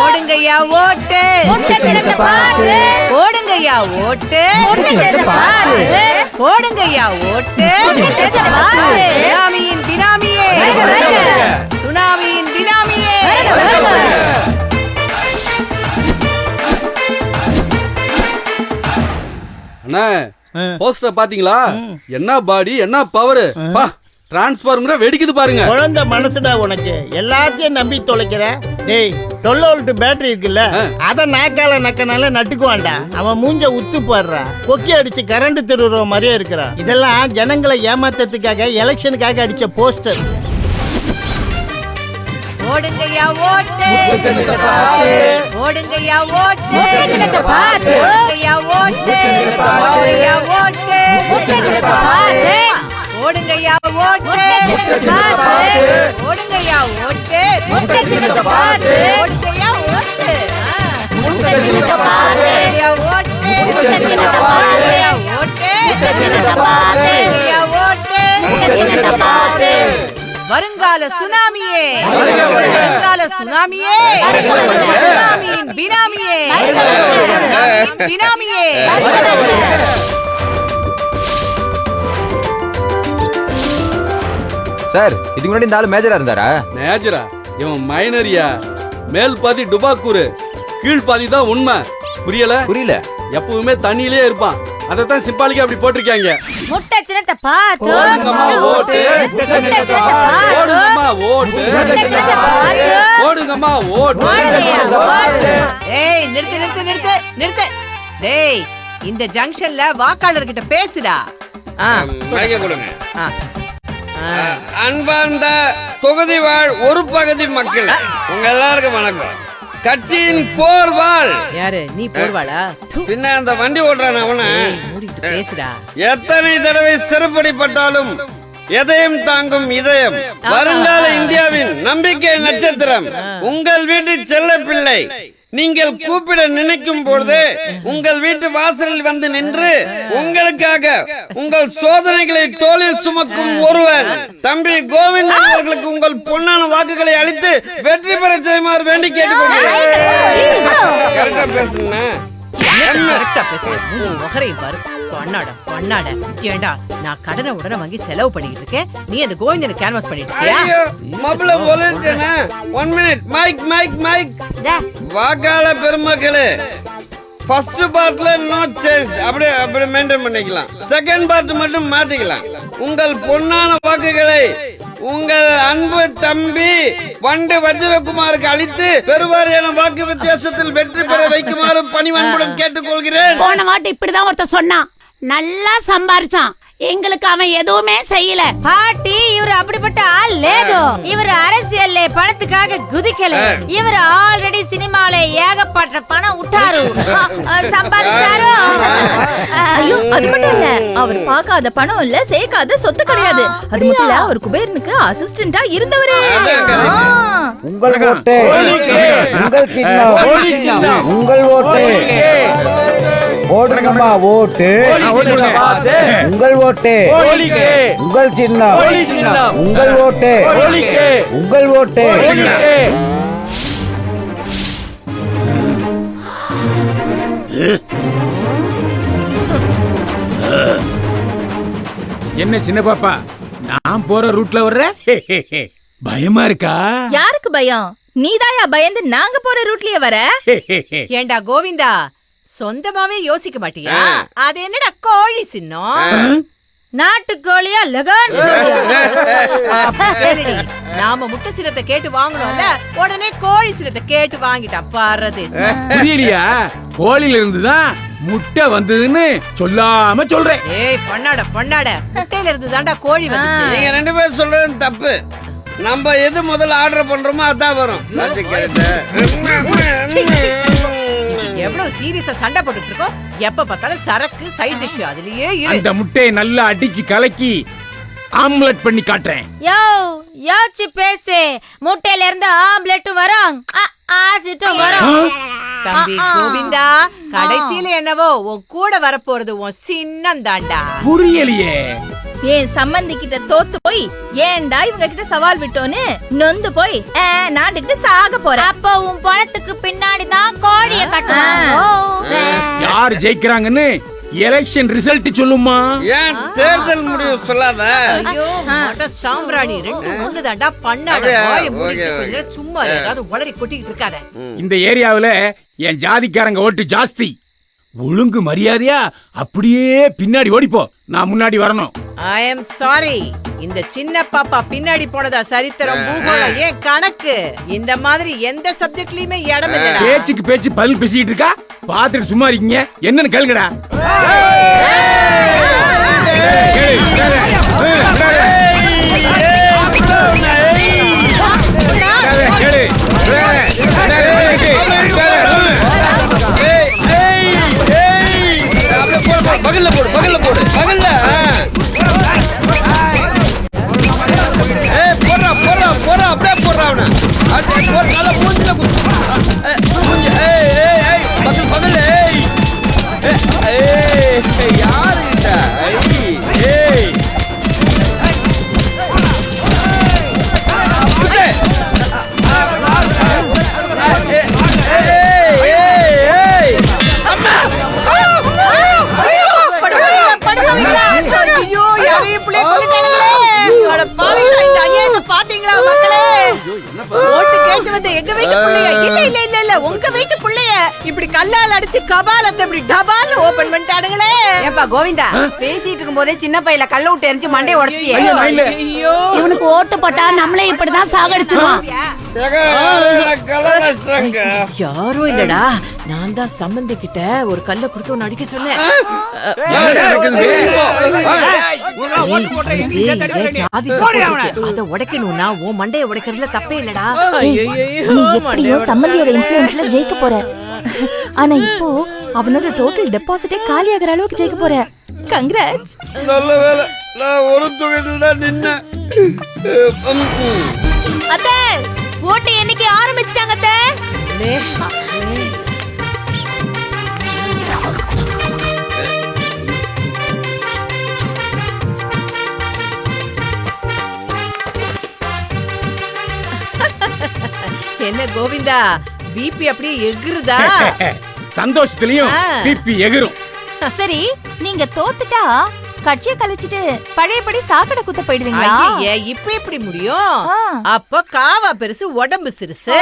ஓடுங்கய்யா ஓட்டு, ஓடுங்கய்யா ஓட்டு, ஓடுங்கய்யா ஓட்டு. சுனாமியின் பினாமியே, சுனாமியின் பினாமியே. அண்ணா போஸ்டர் பாத்தீங்களா? என்ன பாடி என்ன பவர் பா! டிரான்ஸ்ஃபார்மரா வெடிக்குது பாருங்க. குழந்தை மனசுடா உனக்கு, எல்லாத்தையும் நம்பி தொலைக்கிற. டேய் 12 வோல்ட் பேட்டரி இருக்குல்ல, அத நாக்கால நக்கனால நட்டுக்குவான்டா. அவன் மூஞ்ச உத்து போடுறா, கொக்கி அடிச்சு கரண்ட் திருடுற மாதிரியே இருக்கிறான். இதெல்லாம் ஜனங்களை ஏமாத்ததுக்காக எலெக்ஷனுக்காக அடிச்ச போஸ்டர். ஓடுங்கய்யா ஓட்டு, ஓடுங்கய்யா ஓட்டு, ஓடுங்கய்யா ஓட்டு, ஓடுங்கய்யா ஓட்டு, ஓடுங்கய்யா ஓட்டு, ஓடுங்கய்யா ஓட்டு, ஓடுங்கய்யா ஓட்டு, வருங்கால சுனாமியே, வருங்கால சுனாமியே, சுனாமியின் பினாமியே, பினாமியே. சார் இதுக்கு முன்னாடி இந்த ஆளு மேஜரா இருந்தாரா? மேஜரா? இவன் மைனரியா. மேல் பாதி டுபாக்கூரு, கீழ் பாதி தான் உண்மை. புரியல? புரியல. எப்பவுமே தண்ணியிலே இருப்பான். அதத்தான் சிம்பாலிக்கா அப்படி போட்டிருக்காங்க. முட்டை சின்னத்தை பார்த்து ஓடுங்கம்மா ஓட்டு, ஓடுங்கம்மா ஓட்டு, ஓடுங்கம்மா ஓட்டு. ஏய் நிறுத்து நிறுத்து நிறுத்து நிறுத்து. டேய் இந்த ஜங்ஷன்ல வாக்காளர் கிட்ட பேசுடா. மைக்க கொடுங்க. ஆ. அன்பார்ந்த தொகுதி வாழ் ஒரு பகுதி மக்கள், உங்க எல்லாருக்கும் வணக்கம். கட்சியின் போர்வாள். யாரு நீ போர்வாளா? பின்ன அந்த வண்டி ஓடுறான் அவன. மூடிட்டு பேசுடா. எத்தனை தடவை சிறுபடிப்பட்டாலும் எதையும் தாங்கும் இதயம், வருங்கால இந்தியாவின் நம்பிக்கை நட்சத்திரம், உங்கள் வீட்டு செல்ல பிள்ளை. நீங்கள் கூப்பிட நினைக்கும் பொழுது உங்கள் வீட்டு வாசலில் வந்து நின்று உங்களுக்காக உங்கள் சோதனைகளை தோளில் சுமக்கும் ஒருவன், தம்பி கோவிந்தன் அவர்களுக்கு உங்கள் பொன்னான வாக்குகளை அளித்து வெற்றி பெற செய்யுமாறு வேண்டி கேட்டுக்கொள்கிறேன். கரெக்டா பேசுங்க. ஏண்டா நான் கடனை உடனே வாங்கி செலவு பண்ணிட்டு இருக்கேன், நீ அந்த கோவிந்தனை கேன்வாஸ் பண்ணிட்டு இருக்கியா? மபல ஒலிட்டேனா? 1 மினிட். Mic mic mic. வாக்காள பெருமக்களே, ஃபர்ஸ்ட் பார்ட்ல நோ சேஞ்ச், அப்படியே மெயின்டைன் பண்ணிக்கலாம். செகண்ட் பார்ட் மட்டும் மாத்திக்கலாம். உங்கள் பொன்னான வாக்குகளை உங்கள் அன்பு தம்பி வண்டு வஜ்ரகுமாருக்கு அளித்து பெருவாரியான வாக்கு வித்தியாசத்தில் வெற்றி பெற வைக்குமாறு பணிவன்புடன் கேட்டுக்கொள்கிறேன். போன வாட்டி இப்படிதான் ஒருத்தர் சொன்னான், நல்லா சம்பாரிச்சான், எங்களுக்கு அவன் எதுவுமே செய்யல. பாட்டி இவர் அப்படிப்பட்ட ஆள் லேது. இவர் அரசியல்ல பணத்துக்காக குதிக்கல. இவர் ஆல்ரெடி சினிமால ஏகப்பட்ட பணம் விட்டாரு, சம்பாதிச்சாரு. ஐயோ அது மட்டும் இல்ல, அவர் பார்க்காத பணம் இல்ல, சேர்க்காத சொத்து கிடையாது. அது மட்டும் இல்ல, அவர் குபேரனுக்கு அசிஸ்டண்டா இருந்தவரே. உங்கள் ஓட்டு, உங்கள் சின்னம், உங்கள் ஓட்டு போடுங்கம்மா. ஓட்டு உங்கள் ஓட்டு, உங்கள் சின்னம், உங்கள் ஓட்டு, உங்கள் ஓட்டு. என்ன சின்ன பாப்பா, நான் போற ரூட்ல வர்ற? பயமா இருக்கா? யாருக்கு பயம்? நீதாயா பயந்து நாங்க போற ரூட்லயே வர? ஏண்டா கோவிந்தா, சொந்தமாவே யோசிக்க மாட்டியா? அது என்னடா கோழி சின்னம்? நாட்டுக்கோழியா லகான்? நாம முட்டை சின்னத்தை கேட்டு வாங்கணும்ல, உடனே கோழி சின்னத்தை கேட்டு வாங்கிட்டான் பாரதே. புரியலையா? கோழில இருந்துதான் முட்டை வந்ததுன்னு சொல்லாம சொல்றேன். ஏய் பண்ணாட, முட்டையில இருந்து தாண்டா கோழி வந்துச்சு. நீங்க 2 பேரும் சொல்றது தப்பு. நம்ம எது முதல்ல ஆர்டர் பண்றோமோ அதான் வரும். எவ்வளவு சீரியஸா சண்டை போட்டுட்டு இருக்கோம். எப்ப பார்த்தாலும் சரக்கு சைடு டிஷ் அதுலயே இரு. அந்த முட்டையை நல்லா அடிச்சு கலக்கி ஆம்லெட் பண்ணி காட்டுறேன். யோசிச்சு பேசு. முட்டையில இருந்து ஆம்லெட்டும் வரும், ஆசிட்டும் வரும். தம்பி கோவிந்தா, கடைசியில என்னவோ உன் கூட வரப்போறது உன் சின்னம் தாண்டா. புரியலையே. என் சம்பந்தி கிட்ட தோத்து போய் ஏன்டா இவங்க கிட்ட சவால் விட்டோன்னு நொந்து போய் நாட்டுக்கிட்ட சாக போற. அப்ப உன் பணத்துக்கு பின்னாடி தான் கோழிய கட்டுவாங்க. யார் ஜெயிக்கிறாங்கன்னு எலெக்ஷன் ரிசல்ட் சொல்லுமா? ஏன் தேர்தல் முடிவு சொல்லாத? ஐயோ சாம்பிராணி 2 தாண்டா. பண்ணாட சும்மா ஏதாவது உளறி கொட்டிக்கிட்டு இருக்காத. இந்த ஏரியாவுல என் ஜாதிக்காரங்க ஓட்டு ஜாஸ்தி. ஒழுங்கு மரியாதையா அப்படியே பின்னாடி ஓடிப்போ, நான் முன்னாடி வரணும். ஐ எம் சாரி, இந்த சின்ன பாப்பா பின்னாடி போனதா சரித்திரம் பூகோளம் ஏன் கணக்கு. இந்த மாதிரி எந்த சப்ஜெக்ட்லயுமே இடம் இல்லடா. பேச்சுக்கு பேச்சு பதில் பேசிட்டு இருக்கா, பாத்துட்டு சும்மா இருக்கீங்க. என்னன்னு கேளுங்கடா. பகல்ல போடு, பகல்ல போடு, பகல்ல. போடுறா போடுறா போடுறா, அப்படியே போடுறா அவனை. நல்லா மூஞ்சில பகல் பகல். யாருகிட்ட பாத்தீங்களா மக்களே? ஓட்டு கேட்டு வந்த எங்க வீட்டு புள்ளைய, இல்ல உங்க வீட்டு புள்ளைய இப்படி கல்லால் அடிச்சு கபாலத்தை இப்படி டபால் ஓபன் பண்ணிட்டானுங்களே. ஏப்பா கோவிந்தா, பேசிட்டு இருக்கும் போதே சின்ன பையில கல்ல விட்டு எரிஞ்சு மண்டையை உடைச்சியே. ஐயோ, இவனுக்கு ஓட்டு போட்டா நம்மளே இப்படிதான் சாகடிச்சிருவான். யாரும் இல்லடா, நான் தான் சம்பந்தி கிட்ட ஒரு கல்ல கொடுத்து ஒன்னு அடிக்க சொன்னேன். அத உடைக்கணும்னா உன் மண்டைய உடைக்கிறதுல தப்பே இல்லடா. சம்பந்தியோட இன்ஃப்ளூயன்ஸ்ல ஜெயிக்க போற. ஆனா இப்போ அவனோட டோட்டல் டெபாசிட்டே காலியாகிற அளவுக்கு ஜெயிக்க போற. கங்க்ராட்ஸ். நல்ல வேலை, நான் ஒரு தொகையில் தான் நின்னேன். அத்தை, ஓட்டு எண்ணிக்கை ஆரம்பிச்சிட்டாங்க அத்தை. என்ன கோவிந்தா, பிபி அப்படியே எகுறுதா? சந்தோஷத்துலயும் பிபி எகிரும். சரி, நீங்க தோத்துட்டா கட்சியை கழிச்சிட்டு பழையபடி சாக்கடை குத்த போயிடுவீங்களா? ஐயே, இப்ப எப்படி முடியும்? அப்ப காவா பெருசு உடம்பு சிறுசு.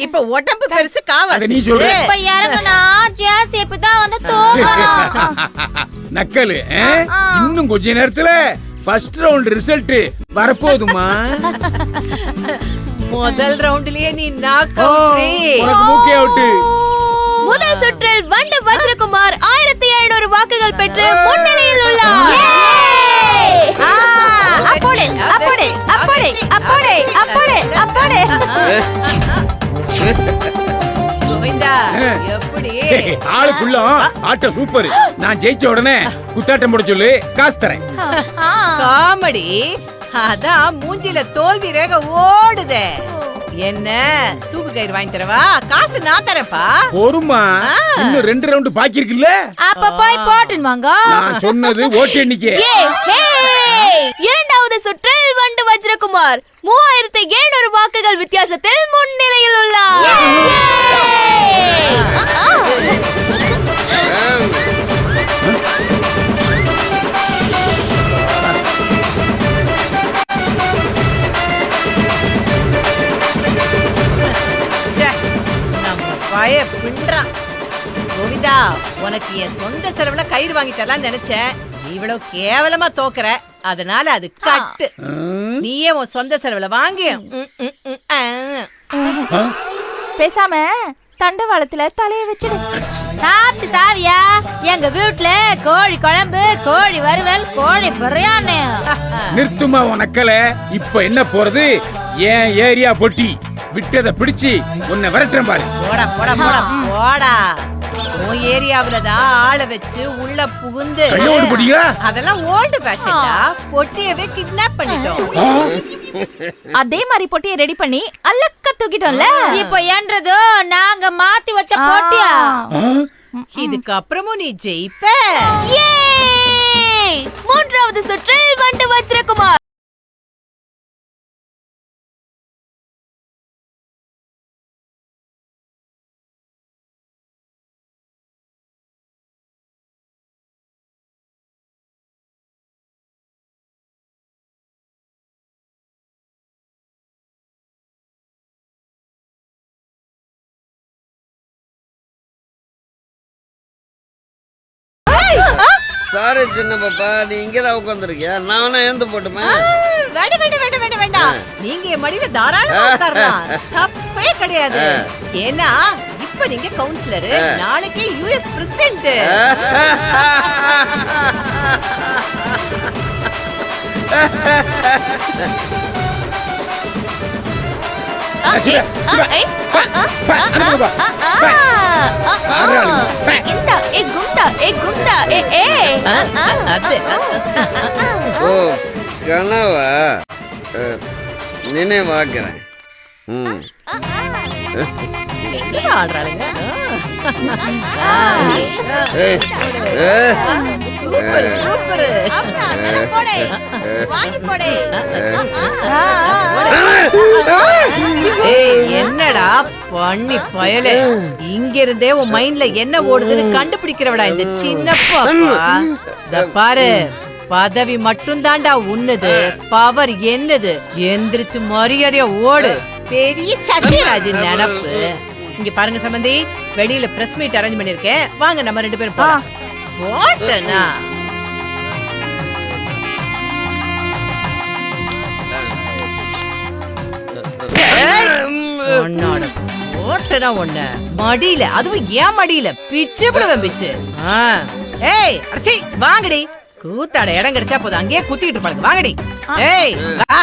இப்ப உடம்பு பெருசு காவா நீ சொல்ற. இப்ப இறங்குனா ஜேசிபி தான் வந்து தூக்கணும். நக்கலு இன்னும் கொஞ்ச நேரத்துல ஃபர்ஸ்ட் ரவுண்ட் ரிசல்ட் வரப்போகுதுமா? முதல் ரவுண்ட்லயே நீ நாக் அவுட். உனக்கு மூக்கே அவுட். முதல் சுற்றில் வண்டு வஜ்ரகுமார் 1700 வாக்குகள் பெற்று முன்னிலையில் உள்ளார். அப்போடே அப்போடே அப்போடே அப்போடே அப்போடே அப்போடே. கோவிந்தா, எப்படி? ஆளுக்குள்ள ஆட்ட சூப்பர். நான் ஜெயிச்ச உடனே குத்தாட்டம் போட சொல்லு, காசு தரேன். காமெடி. அதான் மூஞ்சில தோல்வி ரேக ஓடுதே. என்ன தூக்கு கயிறு வாங்கி தரவா? காசு நான் தரேன்ப்பா. பொறுமா, இன்னும் 2 ரவுண்ட் பாக்கி இருக்குல்ல. அப்ப போய் போட்டுன்னு வாங்க. நான் சொன்னது ஓட்டு எண்ணிக்கை. இரண்டாவது சுற்றில் வண்டு வஜ்ரகுமார் 3700 வாக்குகள் வித்தியாசத்தில் முன்னிலையில் உள்ளார். பின்றான். கோவிந்தா, உனக்கு என் சொந்த செலவுல கயிறு வாங்கி தரலாம் நினைச்சேன். நீ இவ்வளவு கேவலமா தோக்குற. அதனால அது கட்டு. நீயே உன் சொந்த செலவுல வாங்கி பேசாம தண்டவாளத்துல தலைய வச்சிடு. சாப்பிட்டு சாவியா? எங்க வீட்டுல கோழி குழம்பு, கோழி வறுவல், கோழி பிரியாணி. நிறுத்துமா உனக்கல. இப்ப என்ன போறது? ஏன் ஏரியா பொட்டி விட்டத பிடிச்சு உன்னை விரட்டுறேன் பாரு. போடா போடா போடா போடா. உன் ஏரியாவுலதான் ஆளை வச்சு உள்ள புகுந்து அதெல்லாம் ஓல்டு ஃபேஷன்டா. பொட்டியவே கிட்னாப் பண்ணிட்டோம். அதே மாதிரி பொட்டியை ரெடி பண்ணி அல்லக்க தூக்கிட்டோம்ல. இப்ப என்றது நாங்க மாத்தி வச்ச பொட்டியா? இதுக்கு அப்புறமும் நீ ஜெயிப்ப. மூன்றாவது சுற்றில் வண்டு வஜ்ரகுமார் சாரி சின்ன பாப்பா, நீ இங்கதான் உட்காந்துருக்கியா? நான் எழுந்து போட்டுமா? வேண்டாம் வேண்டாம் வேண்டாம் வேண்டாம் வேண்டாம். நீங்க என் மடியில தாராளமா உட்காரலாம். தப்பே கிடையாது. ஏன்னா இப்ப நீங்க கவுன்சிலர், நாளைக்கே யுஎஸ் பிரசிடென்ட். ஓ கனவா? நினைவாக்குறேன். ஆடுறாளுங்க. என்னடா பண்ணி பயலே, இங்க இருந்தே உன் மைண்ட்ல என்ன ஓடுதுன்னு கண்டுபிடிக்கிறவடா இந்த சின்ன பாப்பா. பாரு, பதவி மட்டும் தாண்டா உன்னது, பவர் என்னது. எந்திரிச்சு மரியாதையா ஓடு. பெரிய சத்யராஜன் நினப்பு. இங்க பாருங்க சம்பந்தி, வெளியில பிரஸ் மீட் அரேஞ்ச் பண்ணிருக்கேன். வாங்க நம்ம 2 பேரும் போலாம். போட்டனா போட்டனா ஒண்ணு மடியில, அதுவும் ஏன் மடியில பிச்சு விடுவேன் பிச்சு. ஏய் அடச்சி வாங்கடி. கூத்தாட இடம் கிடைச்சா போதும், அங்கேயே குத்திட்டு பாருங்க. வாங்கடி. ஏய் வா.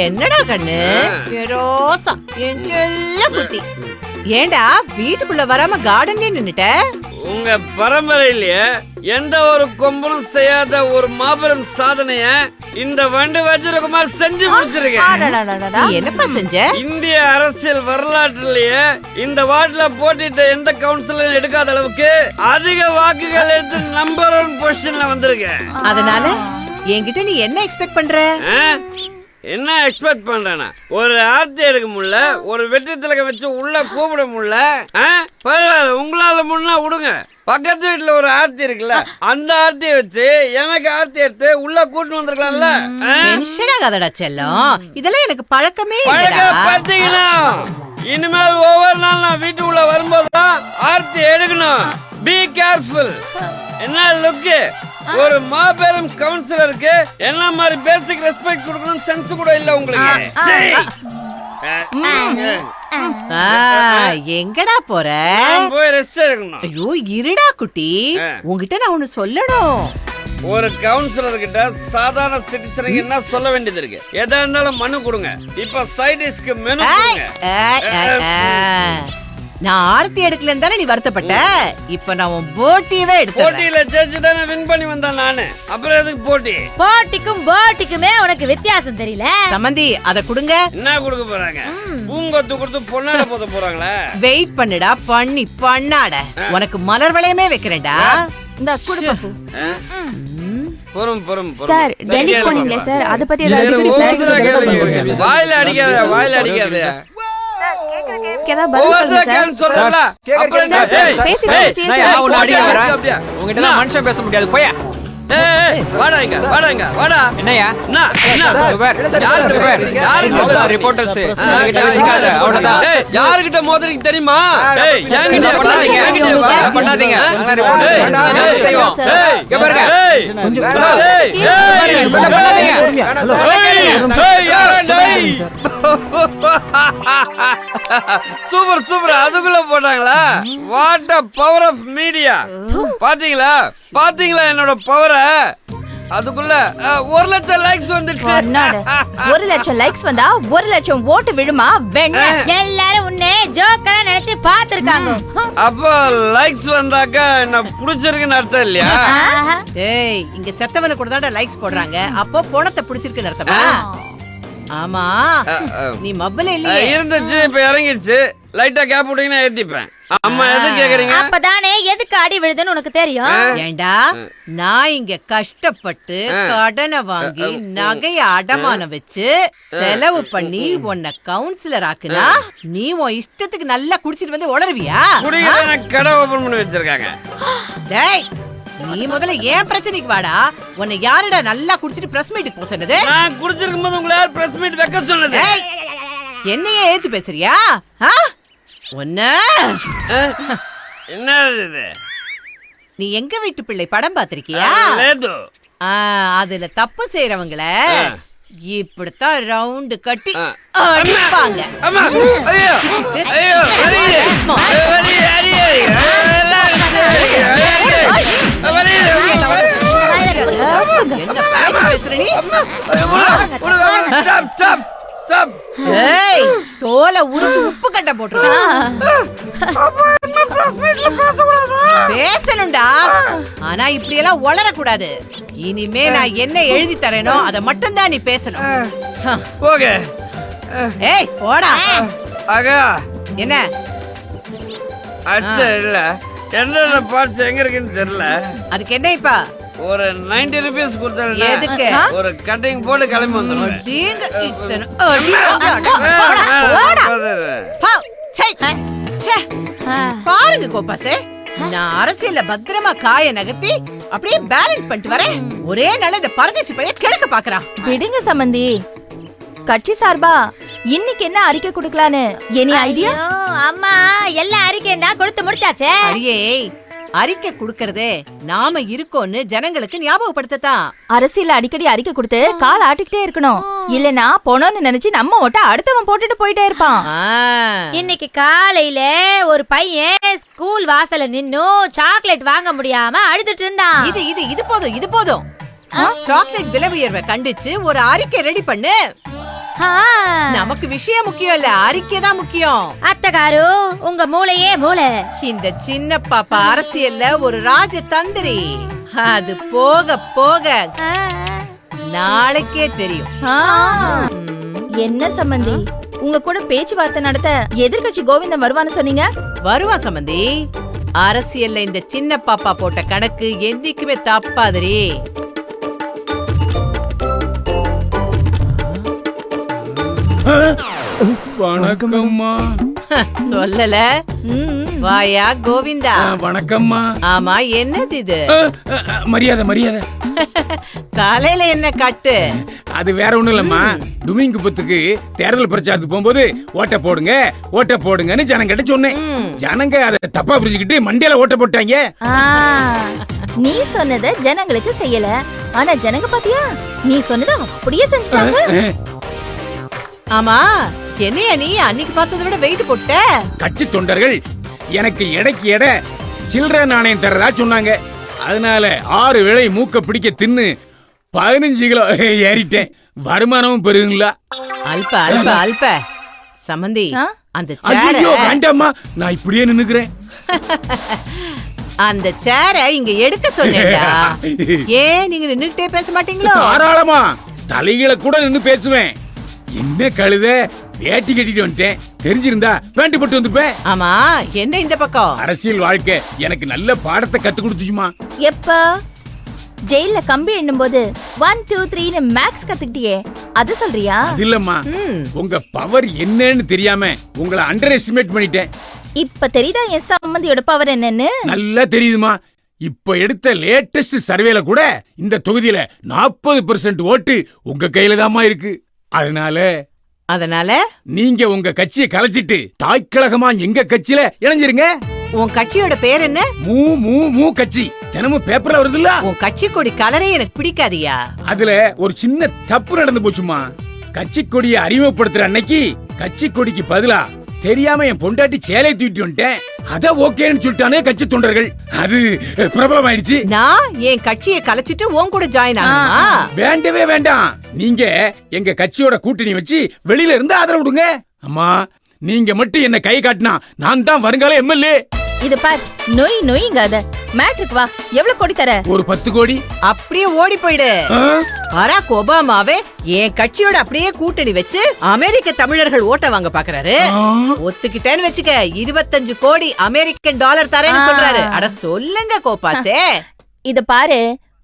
என்னடா கண்ணு ரோசா, என் செல்ல குட்டி. ஏண்டா வீட்டுக்குள்ள வராம கார்டன்லயே நின்னுட்ட? உங்க பரம்பரையிலேயே எந்த ஒரு கொம்பனும் செய்யாத ஒரு மாபெரும் சாதனைய இந்த வண்டு வஜ்ரகுமார் செஞ்சு முடிச்சிருக்கேன். என்னப்பா செஞ்ச? இந்திய அரசியல் வரலாற்றிலேயே இந்த வார்டுல போட்டிட்ட எந்த கவுன்சிலரும் எடுக்காத அளவுக்கு அதிக வாக்குகள் எடுத்து நம்பர் 1 பொசிஷன்ல வந்திருக்கேன். அதனால என்கிட்ட நீ என்ன எக்ஸ்பெக்ட் பண்ற? என்ன எக்ஸ்பெக்ட் பண்றேன்னா ஒரு ஆர்த்தி எடுக்க முடியல, ஒரு வெற்றி திலகம் வச்சு உள்ள கூப்பிட முடியல. பரவாயில்ல, உங்களால முன்னா விடுங்க. பக்கத்து வீட்டுல ஒரு ஆர்த்தி இருக்குல்ல, அந்த ஆர்த்தியை வச்சு எனக்கு ஆர்த்தி எடுத்து உள்ள கூட்டு வந்திருக்கலாம்ல. டென்ஷன் ஆகாதடா செல்லம், இதெல்லாம் எனக்கு பழக்கமே பாத்தீங்கன்னா இனிமேல் ஒவ்வொரு நாள் நான் வீட்டுக்குள்ள வரும்போதுதான் ஆர்த்தி எடுக்கணும். Be careful. என்ன லுக்கு, ஒரு மாபெரும் கவுன்சிலருக்கு என்ன மாதிரி பேசிக் ரெஸ்பெக்ட் கொடுக்கணும் சென்ஸ் கூட இல்ல உங்களுக்கு. எங்கடா போற? போய் ரெஸ்ட் எடுக்கணும். ஐயோ இருடா குட்டி, உங்ககிட்ட நான் ஒண்ணு சொல்லணும். ஒரு கவுன்சிலர் கிட்ட சாதாரண சிட்டிசனுக்கு என்ன சொல்ல வேண்டியது இருக்கு? எதா இருந்தாலும் மனு கொடுங்க. இப்ப சைட் டிஷ்க்கு மெனு கொடுங்க. நான் ஆர்த்தி எடுக்கலன்னு தானே நீ வருத்தப்பட்ட? இப்ப நான் உன் போட்டியவே எடுத்தேன். போட்டியில ஜட்ஜ் தானே வின் பண்ணி வந்தேன் நானு. அப்புறம் எதுக்கு போட்டி? போட்டிக்கும் போட்டிக்குமே உனக்கு வித்தியாசம் தெரியல. சம்பந்தி அத குடுங்க. என்ன கொடுக்க போறாங்க? பூங்கொத்து கொடுத்து பொண்ணாட போத போறாங்களே. வெயிட் பண்ணுடா, பண்ணி பண்ணாட. உனக்கு மலர் வளையமே வைக்கிறேன்டா. இந்த குடுப்பா. பொறும் சார் டெல்லி போனீங்களே சார், அத பத்தி ஏதாவது வாயில அடிக்காத, வாயில அடிக்காத. மனுஷன் பேச முடியாது. போயா யாருகிட்ட மோதிரிக்கு தெரியுமா? சூப்பர் சூப்பர், அதுக்குள்ள போட்டாங்களா? What a power of media. பாத்தீங்களா பாத்தீங்களா என்னோட பவரை? அதுக்குள்ள 1 லட்சம் லைக்ஸ் வந்துருச்சு. 1 லட்சம் லைக்ஸ் வந்தா 1 லட்சம் ஓட்டு விழுமா? வெண்ண எல்லாரும் உன்னை ஜோக்கரா நினைச்சு பாத்துருக்காங்க. அப்ப லைக்ஸ் வந்தாக்க என்ன புடிச்சிருக்குன்னு அர்த்தம் இல்லையா? ஏய், இங்க செத்தவன கூட தான் லைக்ஸ் போடுறாங்க. அப்போ போனத்தை புடிச்சிருக்குன்னு அர்த்தமா? ஆமா, நீ மொபைல் இல்லையே. இருந்துச்சு, இப்ப இறங்கிடுச்சு. லைட்டா கேப் விட்டீங்கன்னா ஏத்திப்பேன். அம்மா எது கேக்குறீங்க? அப்பதானே எதுக்கு அடி விழுதுன்னு உனக்கு தெரியும். ஏண்டா, நான் இங்க கஷ்டப்பட்டு கடனை வாங்கி நகைய அடமானம் வச்சு செலவு பண்ணி உன்னை கவுன்சிலர் ஆக்குனா நீ உன் இஷ்டத்துக்கு நல்லா குடிச்சிட்டு வந்து உளருவியா? குடிக்கிற கடை ஓபன் பண்ணி வச்சிருக்காங்க. டேய், நீ முதல்ல ஏன் பிரச்சனைக்கு வாடா. உன்னை யாருடா நல்லா குடிச்சிட்டு பிரஸ் மீட்டுக்கு போக சொன்னது? நான் குடிச்சிருக்கும் போது உங்களை யார் பிரஸ் மீட் வைக்க சொன்னது? என்னையே ஏத்து பேசுறியா? என்ன இது? நீ எங்க வீட்டு பிள்ளை படம் பாத்திருக்கியா? அதுல தப்பு செய்யறவங்கள இப்படித்தான் ரவுண்டு கட்டி அடிப்பாங்க. தோலை உரிச்சு உப்பு கட்ட போட்டுருக்கேன். பேசணும்டா, ஆனா இப்படி எல்லாம் வளரக்கூடாது. இனிமே நான் என்ன எழுதி தரேனோ அதை மட்டும் தான் நீ பேசணும். ஏய் போடா. என்ன இல்ல, என்னென்ன பார்ட்ஸ் எங்க இருக்குன்னு தெரியல. அதுக்கு என்ன இப்ப? ஒரு 90 ரூபீஸ் கொடுத்தா எதுக்கு? ஒரு கட்டிங் போட்டு கிளம்பி வந்துடுவேன். பாருங்க கோபாசே, நான் அரசியல்ல பத்திரமா காய நகர்த்தி அப்படியே பேலன்ஸ் பண்ணிட்டு வரேன். ஒரே நாள் இந்த பரதேசி பையன் கிழக்க பாக்குறான். விடுங்க சம்பந்தி, கட்சி சார்பா இன்னைக்கு என்ன அறிக்கை கொடுக்கலான்னு எனி ஐடியா? அம்மா எல்லா அறிக்கையும் தான் கொடுத்து முடிச்சாச்சே. அடியே, அறிக்கை குடுக்கறதே நாம இருக்கோன்னு ஜனங்களுக்கு ஞாபகப்படுத்தத்தான். அரசியல் அடிக்கடி அறிக்கை கொடுத்து கால் ஆட்டிக்கிட்டே இருக்கணும். இல்லனா போனோம்னு நினைச்சு நம்ம ஓட்ட அடுத்தவன் போட்டுட்டு போயிட்டே இருப்பான். இன்னைக்கு காலையில ஒரு பையன் ஸ்கூல் வாசல்ல நின்னு சாக்லேட் வாங்க முடியாம அழுதுட்டு இருந்தான். இது போதும், இது போதும். சாக்லேட் விலை உயர்வை கண்டிச்சு ஒரு அறிக்கை ரெடி பண்ணு. நமக்கு விஷயம் முக்கியம் இல்ல, அறிக்கை தான் முக்கியம். அத்தகாரு, உங்க மூளையே மூளை. இந்த சின்ன பாப்பா அரசியல்ல ஒரு ராஜதந்திரி. அது போக போக நாளைக்கே தெரியும். என்ன சம்பந்தி, உங்க கூட பேச்சுவார்த்தை நடத்த எதிர்கட்சி கோவிந்தன் வருவான்னு சொன்னீங்க. வருவா சம்பந்தி. அரசியல்ல இந்த சின்ன பாப்பா போட்ட கணக்கு என்னைக்குமே தப்பாதரி. வணக்கம்மா. சொல்லல வாயா கோவிந்தா. வணக்கம்மா. ஆமா என்னது இது? மரியாதை மரியாதை. தலையில என்ன கட்டு? அது வேற ஒண்ணும் இல்லம்மா. டுமிங்கு புத்துக்கு தேர்தல் பிரச்சாரத்துக்கு போகும்போது ஓட்ட போடுங்க ஓட்ட போடுங்கன்னு ஜனங்கிட்ட சொன்னேன். ஜனங்க அதை தப்பா புரிஞ்சுக்கிட்டு மண்டையில ஓட்ட போட்டாங்க. நீ சொன்னத ஜனங்களுக்கு செய்யல, ஆனா ஜனங்க பாத்தியா நீ சொன்னத அப்படியே செஞ்சுட்டாங்க. ஆமா என்னையா நீ அன்னைக்கு பார்த்ததை விட வெயிட் போட்ட? கட்சி தொண்டர்கள் எனக்கு எடைக்கு எடை சில்லறை நாணயம் தர்றதா சொன்னாங்க. அதனால 6 வேளை மூக்க பிடிக்க தின்னு 15 கிலோ ஏறிட்டேன். வருமானமும் பெருகுங்களா? அல்ப அல்ப அல்ப சம்பந்தி அந்த ஐயோ வேண்டாம்மா, நான் இப்படியே நின்னுக்கிறேன். அந்த சேரை இங்க எடுக்க சொன்னேன்டா. ஏன் நீங்க நின்னுட்டே பேச மாட்டீங்களோ? தாராளமா தலைகளை கூட நின்னு பேசுவேன். என்ன கழுத வேட்டி கட்டிட்டு வந்துட்டேன். தெரிஞ்சிருந்தா பேண்ட் போட்டு வந்துப்பேன். ஆமா என்ன இந்த பக்கம்? அரசியல் வாழ்க்கை எனக்கு நல்ல பாடத்தை கத்து கொடுத்துச்சுமா. எப்ப ஜெயில கம்பி எண்ணும் போது 1 2 3 மேக்ஸ் கத்துக்கிட்டியே அது சொல்றியா? அது இல்லம்மா, உங்க பவர் என்னன்னு தெரியாம உங்களை அண்டர் எஸ்டிமேட் பண்ணிட்டேன். இப்ப தெரியுதா என் சம்பந்தியோட பவர் என்னன்னு? நல்லா தெரியுதுமா. இப்ப எடுத்த லேட்டஸ்ட் சர்வேல கூட இந்த தொகுதியில 40% ஓட்டு உங்க கையில தாமா இருக்கு. அதனால நீங்க உங்க கட்சியை கலைச்சிட்டு தாய்க்கழகமா எங்க கட்சியில இணைஞ்சிருங்க. உன் கட்சியோட பேர் என்ன? மூ மூ மூ கட்சி. தினமும் பேப்பர்ல வருதுல்ல. உன் கட்சி கொடி கலரே எனக்கு பிடிக்காதியா. அதுல ஒரு சின்ன தப்பு நடந்து போச்சுமா. கட்சி கொடியை அறிமுகப்படுத்துற அன்னைக்கு கட்சி கொடிக்கு பதிலா தெரியாம என் பொண்டாட்டி சேலை தூக்கிட்டு வந்துட்டேன். அத ஓகேன்னு சொல்லிட்டானே கட்சி தொண்டர்கள். அது பிரபலம் ஆயிடுச்சு. நான் என் கட்சியை கலைச்சிட்டு உன் கூட ஜாயின் ஆகணுமா? வேண்டவே வேண்டாம். நீங்க எங்க கட்சியோட கூட்டணி வச்சு வெளியில இருந்து ஆதரவு விடுங்க. அம்மா நீங்க மட்டும் என்ன கை காட்டினா நான் தான் வருங்கால எம்எல்ஏ. இது பார் நோய் நோய்ங்காத. மேட்ருக்கு வா. எவ்வளவு கோடி தர? ஒரு 10 கோடி. அப்படியே ஓடி போயிடு. பராக் ஒபாமாவே என் கட்சியோட அப்படியே கூட்டணி வச்சு அமெரிக்க தமிழர்கள் ஓட்ட வாங்க பாக்குறாரு. ஒத்துக்கிட்டேன்னு வச்சுக்க 25 கோடி அமெரிக்கன் டாலர் தரேன்னு சொல்றாரு. அட சொல்லுங்க கோபாசே. இத பாரு,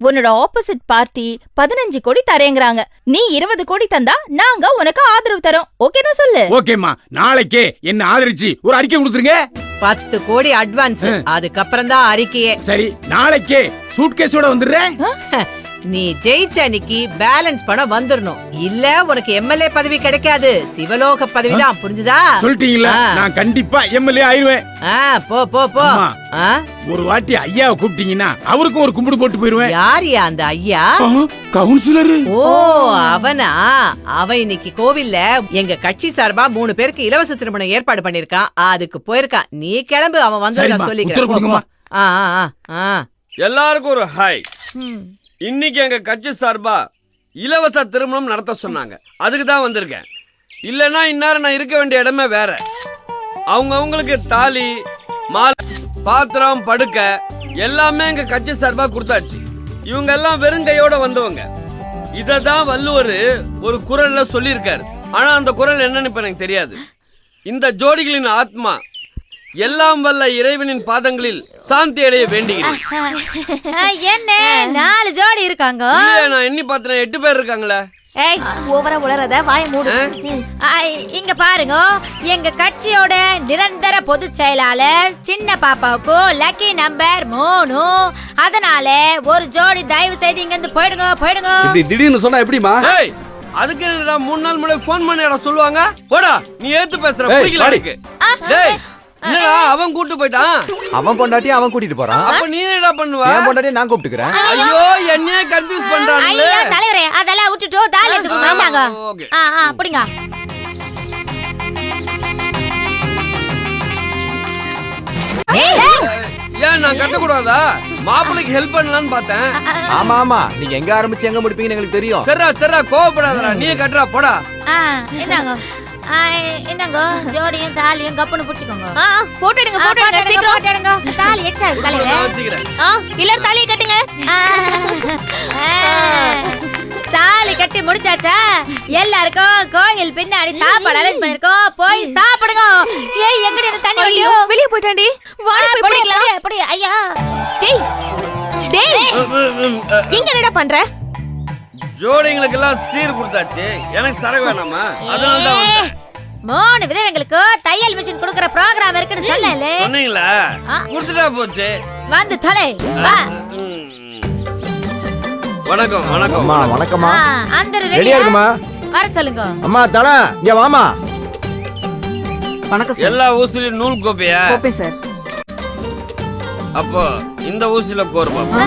உன்னோட ஆப்போசிட் பார்ட்டி 15 கோடி தரேங்கறாங்க. நீ 20 கோடி தந்தா நாங்க உனக்கு ஆதரவு தரோம். ஓகேனா சொல்லு. ஓகேமா, நாளைக்கே என்ன ஆதரிச்சு ஒரு அறிக்கை கொடுத்துருங்க. 10 கோடி அட்வான்ஸ், அதுக்கப்புறம் தான் அறிக்கையே. சரி, நாளைக்கே சூட்கேஸோட வந்துடுறேன். நீ ஜெயிச்ச அன்னைக்கு பேலன்ஸ் பணம் வந்துடணும். இல்ல உனக்கு எம்எல்ஏ பதவி கிடைக்காது, சிவலோக பதவி தான். புரிஞ்சுதா? சொல்லிட்டீங்களா? நான் கண்டிப்பா எம்எல்ஏ ஆயிருவேன். போ போ போ. ஒரு வாட்டி ஐயாவை கூப்பிட்டீங்கன்னா அவருக்கும் ஒரு கும்பிடு போட்டு போயிருவேன். யாரியா அந்த ஐயா? கவுன்சிலர். ஓ அவனா? அவன் இன்னைக்கு கோவில்ல எங்க கட்சி சார்பா 3 பேருக்கு இலவச திருமணம் ஏற்பாடு பண்ணிருக்கான். அதுக்கு போயிருக்கான். நீ கிளம்பு, அவன் வந்து நான் சொல்லிக்கிறேன். எல்லாருக்கும் ஒரு ஹாய். இன்னைக்கு எங்க கட்சி சார்பா இலவச திருமணம் நடத்த சொன்னாங்க. அதுக்கு தான் வந்திருக்கேன். இல்லைன்னா இந்நேரம் நான் இருக்க வேண்டிய இடமே வேற. அவங்களுக்கு தாலி, மாலை, பாத்திரம், படுக்க எல்லாமே எங்க கட்சி சார்பா கொடுத்தாச்சு. இவங்க எல்லாம் வெறுங்கையோட வந்தவங்க. இததான் வள்ளுவர் ஒரு குறள்ல சொல்லியிருக்காரு. ஆனா அந்த குறள் என்னன்னு இப்ப எனக்கு தெரியாது. இந்த ஜோடிகளின் ஆத்மா எல்லாம் வல்ல இறைவனின் பாதங்களில் சாந்தி அடைய வேண்டுகிறேன். என்ன 4 ஜோடி இருக்காங்க? நான் எண்ணி பார்த்தேன் 8 பேர் இருக்காங்களே. ஏய் ஓவரா உளறத வாய மூடு. இங்க பாருங்க, எங்க கட்சியோட நிரந்தர பொதுச் செயலாளர் சின்ன பாப்பாவுக்கு லக்கி நம்பர் 3. அதனால ஒரு ஜோடி தயவு செய்து இங்க இருந்து போயிடுங்க போயிடுங்க. இப்படி திடீர்னு சொன்னா எப்படிமா? அதுக்கு என்னடா 3 நாள் முன்னாடி ஃபோன் பண்ணி சொல்லுவாங்க. போடா நீ ஏத்து பேசுற புரியல எனக்கு. டேய் என்னடா அவன் கூட்டி போய்ட்டான். அவன் பொண்டாட்டி அவன் கூட்டிட்டு போறான். அப்ப நீ என்னடா பண்ணுவ? என் பொண்டாட்டி நான் கூப்பிட்டுக்கறேன். ஐயோ என்னையே கன்ஃபியூஸ் பண்றானே. ஐயா தலைவரே, அதெல்லாம் விட்டுட்டு தாலி எடுத்து வந்தாங்க. அப்படிங்க. ஏன் நான் கட்ட கூடாதா? மாப்பிளைக்கு ஹெல்ப் பண்ணலாம்னு பார்த்தேன். ஆமா ஆமா, நீங்க எங்க ஆரம்பிச்சு எங்க முடிப்பீங்கன்னு எங்களுக்கு தெரியும். சரிடா கோவப்படாதடா. நீ கட்டறா போடா. என்னங்க என்னங்க ஜோடியும் தாலியும் கப்புன்னு புடிச்சுக்கோங்க. போட்டோ எடுங்க சீக்கிரம் போட்டோ எடுங்க. தாலி எச்சா தலையில. நான் வச்சிக்கிறேன். எல்லாரும் தாலியை கட்டுங்க. தாலி கட்டி முடிச்சாச்சா? எல்லாருக்கும் கோயில் பின்னாடி சாப்பாடு அரேஞ்ச் பண்ணிருக்கோம். போய் சாப்பிடுங்க. ஏய் எங்கடி இந்த தண்ணி ஐயோ வெளிய போய்ட்டாண்டி. வாடி போய் குடிக்கலாம். அப்படி ஐயா. டேய் டேய் எங்க என்னடா பண்ற? ஜோடிங்களுக்கு எல்லாம் சீர் கொடுத்தாச்சு, எனக்கு சரக்கு வேணாமா? அதனால தான் வந்தேன். 3 விதவைங்களுக்கு தையல் மிஷின் கொடுக்கற ப்ரோகிராம் இருக்குன்னு சொன்னேன்ல. சொன்னீங்களா? கொடுத்துட்டா போச்சு. வந்து தொலை. வா. வணக்கம் வணக்கம். அம்மா வணக்கம்மா. அந்த ரெடியா இருக்குமா? வர சொல்லுங்க. அம்மா தல இங்க வாமா. வணக்கம் எல்லா ஊசிலையும் நூல் கோப்பையா? கோப்பை சார். அப்போ இந்த ஊசில கோர் பாப்பா.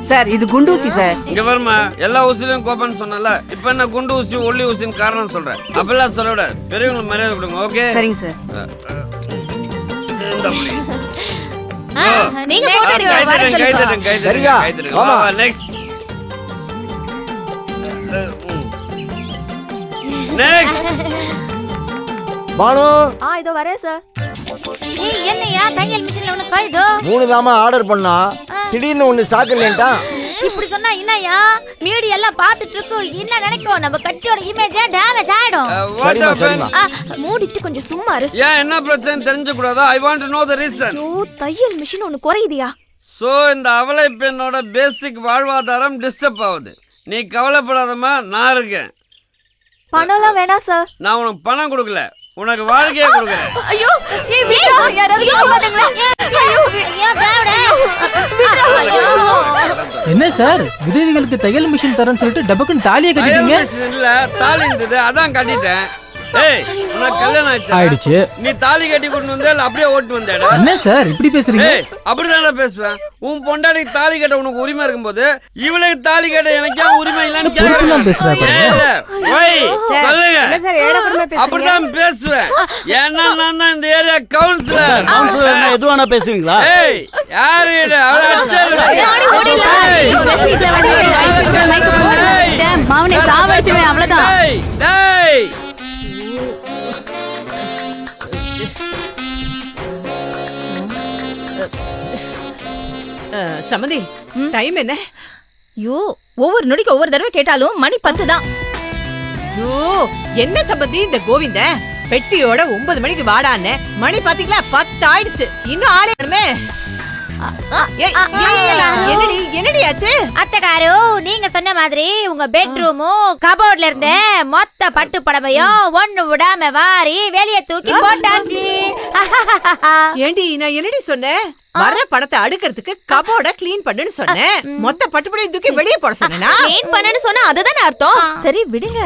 சார் இது குண்டு ஊசி சார். இங்க வருமா, எல்லா ஊசிலையும் கோப்பைன்னு சொன்னல, இப்ப என்ன குண்டு ஊசி ஒல்லி ஊசின்னு காரணம் சொல்றேன். அப்பெல்லாம் சொல்ல விட, பெரியவங்களுக்கு மரியாதை கொடுங்க. ஓகே சரிங்க சார். நீங்க போடுங்க. வர சொல்லுங்க. சரியா? ஆமா. நெக்ஸ்ட் நெக்ஸ்ட் பானு இதோ வரேன் சார். ஏய் என்னையா தையல் மிஷின்ல ஒண்ணு கழுதோ? 3 தாமா ஆர்டர் பண்ணா, திடீர்னு ஒன்னு சாக்கலேன்டா. இப்படி சொன்னா என்னையா? மீடியா எல்லாம் பாத்துட்டு இருக்கு. என்ன நினைக்கும்? நம்ம கட்சியோட இமேஜ் டேமேஜ் ஆயிடும். சரிமா சரிமா. மூடிட்டு கொஞ்சம் சும்மா இரு. ஏன் என்ன பிரச்சனை தெரிஞ்ச கூடாதா? I want to know the reason. தையல் மிஷின் ஒண்ணு குறையுதியா? சோ இந்த அவளை பெண்ணோட பேசிக் வாழ்வாதாரம் டிஸ்டர்ப் ஆகுது. நீ கவலைப்படாதம்மா, நான் இருக்கேன். பணம்லாம் வேணாம் சார். நான் உனக்கு பணம் கொடுக்கல, உனக்கு வாழ்க்கையே கொடுக்குறேன். ஐயோ ஏய் விட்றா, யாராவது பாருங்களா? ஐயோ ஐயோ தேவடே. என்ன சார் விதவைகளுக்கு தையல் மிஷின் தரேன்னு சொல்லிட்டு டபக்குன்னு தாலியை கட்டிட்டீங்க? இல்ல தாலி இருந்தது, அதான் கட்டிட்டேன். ஏய் உனக்கு கல்யாணம் ஆயிடுச்சு. நீ தாலி கட்டி கொண்டு வந்தே அப்படியே ஓட்டு வந்தேடா? என்ன சார் இப்படி பேசுறீங்க? ஏய் அப்படிதானே பேசுவேன். உன் பொண்டாடி தாலி கட்ட உனக்கு உரிமை இருக்கும்போது இவளுக்கு தாலி கட்ட எனக்கு ஏன் உரிமை இல்லன்னு பொறுப்புலாம் பேசுறாங்க. சொல்லுங்க. அப்படிதான் பேசுவேன். ஏன்னா நான் தான் இந்த ஏரியா கவுன்சிலர். கவுன்சிலர் எது வேணா பேசுவீங்களா? ஏய் யாரு இது? அவளை மாவனே சாவடிச்சுவே அவ்வளவுதான். டேய் டேய் சமந்தி, டைம் என்ன? ஐயோ ஒவ்வொரு நொடிக்கு ஒவ்வொரு தடவை கேட்டாலும் மணி 10 தான். ஐயோ என்ன சம்பந்தி இந்த கோவிந்த பெட்டியோட 9 மணிக்கு வாடான்னு மணி பாத்தீங்களா 10 ஆயிடுச்சு. இன்னும் ஆளேமே. என்னடி என்னடி ஆச்சு? அத்தகாரு நீங்க சொன்ன மாதிரி உங்க பெட்ரூமும் கபோர்ட்ல இருந்த மொத்த பட்டு படவையும் ஒண்ணு விடாம வாரி வெளியே தூக்கி போட்டாச்சு. ஏண்டி நான் என்னடி சொன்னேன்? வர்ற படத்தை அடுக்கிறதுக்கு கபோர்ட கிளீன் பண்ணுன்னு சொன்னேன். மொத்த பட்டுப்படையை தூக்கி வெளியே போட சொன்னா கிளீன் பண்ணன்னு சொன்னா அதுதானே அர்த்தம். சரி விடுங்க,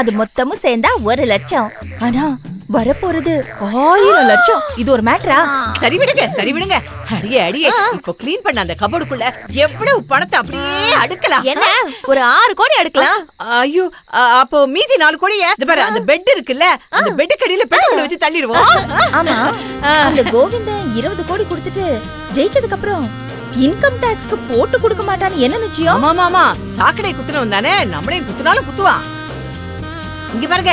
அது மொத்தமும் சேர்ந்தா 1 லட்சம். ஆனா வரப்போறது 1000 லட்சம். இது ஒரு மேட்டரா? சரி விடுங்க சரி விடுங்க. அடியே அடியே, இப்போ கிளீன் பண்ண அந்த கபோர்டுக்குள்ள எவ்வளவு பணத்தை அப்படியே அடுக்கலாம்? என்ன ஒரு 6 கோடி அடுக்கலாம்? ஐயோ அப்போ மீதி 4 கோடிய பாரு, அந்த பெட் இருக்குல்ல, அந்த பெட் கடியில பெட்டிக்குள்ள வச்சு தள்ளிடுவோம். ஆமா அந்த கோவிந்தன் 20 கோடி கொடுத்துட்டு ஜெயிச்சதுக்கு அப்புறம் இன்கம் டாக்ஸ்க்கு போட்டு கொடுக்க மாட்டான்னு என்ன நிச்சயம்? ஆமா ஆமா, சாக்கடை குத்துனவன் தானே, நம்மளையும் குத்துனாலும் குத்துவான். இங்க பாருங்க,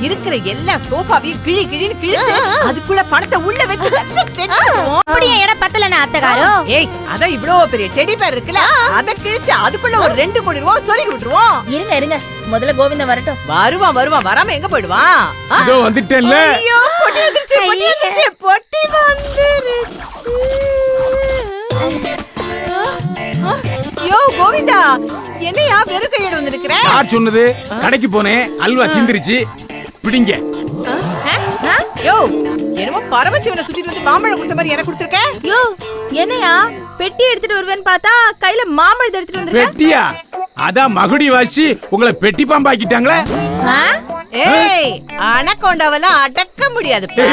இருக்கிற எல்லா சோஃபாவையும் கிழி கிழின்னு கிழிச்சு அதுக்குள்ள பணத்தை உள்ள வச்சு நல்லா தேய்ச்சிடுவோம். அப்படியே இடம் பத்தலனா அத்தகாரோ? ஏய் அதான் இவ்வளவு பெரிய டெடி பேர் இருக்குல்ல, அத கிழிச்சு அதுக்குள்ள ஒரு 2 கோடி ரூபாய் சொல்லி விட்டுருவோம். இருங்க இருங்க, முதல்ல கோவிந்தன் வரட்டும். வருவான் வருவான், வராம எங்க போயிடுவான்? இதோ வந்துட்டேன்ல. ஐயோ பொட்டி வந்துருச்சு பொட்டி வந்துருச்சு பொட்டி வந்துருச்சு. யோ கோவிந்தா, என்னையா வெறும் கையோட வந்திருக்கிற? யார் சொன்னது? கடைக்கு போனேன், அல்வா சிந்திருச்சு. பிடிங்க. யோ என்னமோ பரமசிவனை சுத்திட்டு வந்து மாம்பழம் கொடுத்த மாதிரி எனக்கு கொடுத்திருக்க. யோ என்னையா பெட்டி எடுத்துட்டு வருவேன்னு பார்த்தா கையில மாம்பழம் எடுத்துட்டு வந்திருக்க. பெட்டியா? அதான் மகுடி வாசி உங்களை பெட்டி பாம்பாக்கிட்டாங்களே. ஏய் அனகொண்டாவெல்லாம் அடக்க முடியாதுப்பா.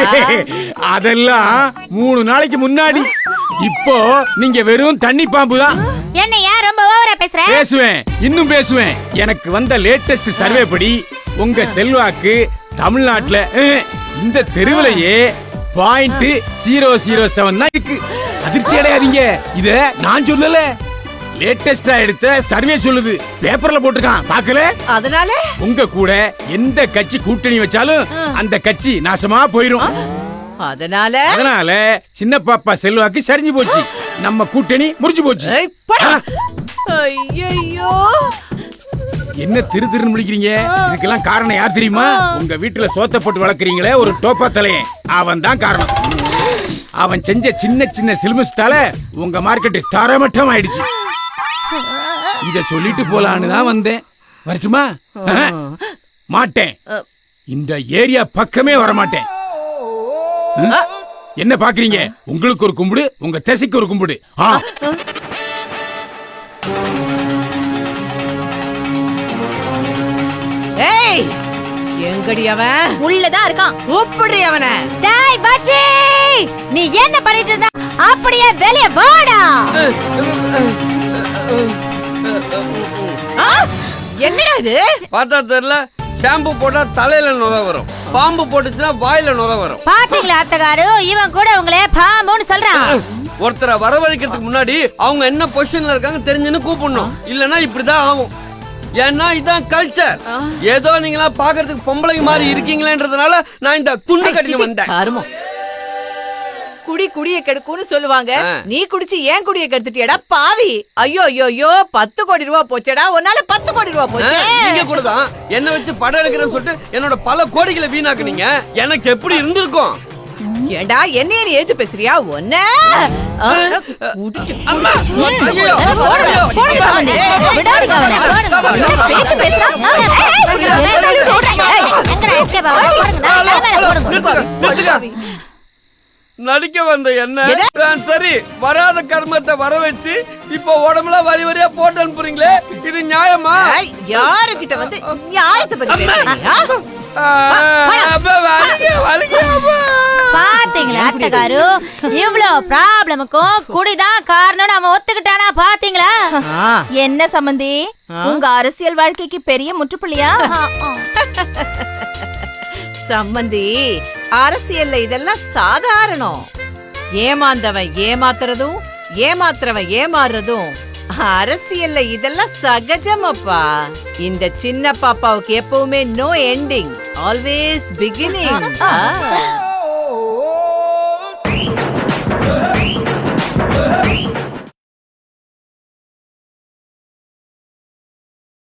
அதெல்லாம் 3 நாளைக்கு முன்னாடி. இப்போ நீங்க வெறும் தண்ணி பாம்பு தான். என்னையா ரொம்ப ஓவரா பேசுற? பேசுவேன், இன்னும் பேசுவேன். எனக்கு வந்த லேட்டஸ்ட் சர்வே படி உங்க செல்வாக்கு தமிழ்நாட்டுல இந்த தெருவிலேயே 0.007 தான் இருக்கு. அதிர்ச்சி அடையாதீங்க, இத நான் சொல்லல, லேட்டஸ்டா எடுத்த சர்வே சொல்லுது. பேப்பர்ல போட்டுருக்கான், பாக்கல? அதனால உங்க கூட எந்த கட்சி கூட்டணி வச்சாலும் அந்த கட்சி நாசமா போயிரும். அதனால சின்ன பாப்பா செல்வாக்கு சரிஞ்சு போச்சு, நம்ம கூட்டணி முறிஞ்சு போச்சு. ஐயோ என்ன திரு திருன்னு முடிக்கிறீங்க? இதுக்கெல்லாம் காரணம் யார் தெரியுமா? உங்க வீட்டுல சோத்த போட்டு வளர்க்குறீங்களே ஒரு டோப்பா தலையன், அவன் தான் காரணம். அவன் செஞ்ச சின்ன சின்ன சிலுமிஸ்டால உங்க மார்க்கெட் தரமட்டம் ஆயிடுச்சு. இத சொல்லிட்டு போலான்னு தான் வந்தேன். வரட்டுமா? மாட்டேன். இந்த ஏரியா பக்கமே வர மாட்டேன். என்ன பாக்குறீங்க? உங்களுக்கு ஒரு கும்பிடு, உங்க திசைக்கு ஒரு கும்பிடு. ஏய், எங்கடி அவன்? உள்ளதான் இருக்கான். கூப்பிடு அவன. டேய் பாச்சி, நீ என்ன பண்ணிட்டு இருந்த? அப்படியே வெளிய வாடா. என்னடா இது? பார்த்தா தெரியல. ஷாம்பு போட்டா தலையில நுரை வரும், பாம்பு போட்டுச்சுன்னா வாயில நுரை வரும். பாத்தீங்களா அத்தகாரு, இவன் கூட உங்களே பாம்புன்னு சொல்றான். ஒருத்தரை வரவழைக்கிறதுக்கு முன்னாடி அவங்க என்ன பொசிஷன்ல இருக்காங்க தெரிஞ்சுன்னு கூப்பிடணும். இல்லன்னா இப்படிதான் ஆகும். ஏன்னா இதான் கல்ச்சர். ஏதோ நீங்களா பாக்குறதுக்கு பொம்பளைங்க மாதிரி இருக்கீங்களேன்றதுனால நான் இந்த துண்டு கட்டி வந்தேன். குடி குடிய கெடுக்கும்னு சொல்லுவாங்க. நீ குடிச்சு ஏன் குடிய கெடுத்துட்டியடா பாவி. ஐயோ ஐயோ ஐயோ, 10 கோடி ரூபாய் போச்சடா. உன்னால 10 கோடி ரூபாய் போச்சு. நீங்க கூட தான் என்ன வச்சு படம் எடுக்கிறேன்னு சொல்லிட்டு என்னோட பல கோடிகளை வீணாக்குனீங்க. எனக்கு எப்படி இருந்திருக்கும்? ஏண்டா என்னைய நீ ஏத்து பேசுறியா? ஒன்ன நடிக்க வந்த என்ன சரி, வராத கர்மத்தை வர வச்சு இப்போ உடம்புல வரி வரியா போட்டு அனுப்புறீங்களே, இது நியாயமா? யாருகிட்ட வந்து நியாயத்தை பத்தி பாத்தீங்களா அத்தகாரு, இவ்வளவு ப்ராப்ளமுக்கும் குடிதான் காரணம் அவன் ஒத்துக்கிட்டானா? பாத்தீங்களா? என்ன சம்பந்தி, உங்க அரசியல் வாழ்க்கைக்கு பெரிய முற்றுப்புள்ளியா? சம்பந்தி, அரசியல்ல இதெல்லாம் சாதாரணம். ஏமாந்தவன் ஏமாத்துறதும் ஏமாத்துறவன் ஏமாறுறதும் அரசியல்ல இதெல்லாம் சகஜமப்பா. இந்த சின்ன பாப்பாவுக்கு எப்பவுமே நோ எண்டிங், ஆல்வேஸ் பிகினிங்.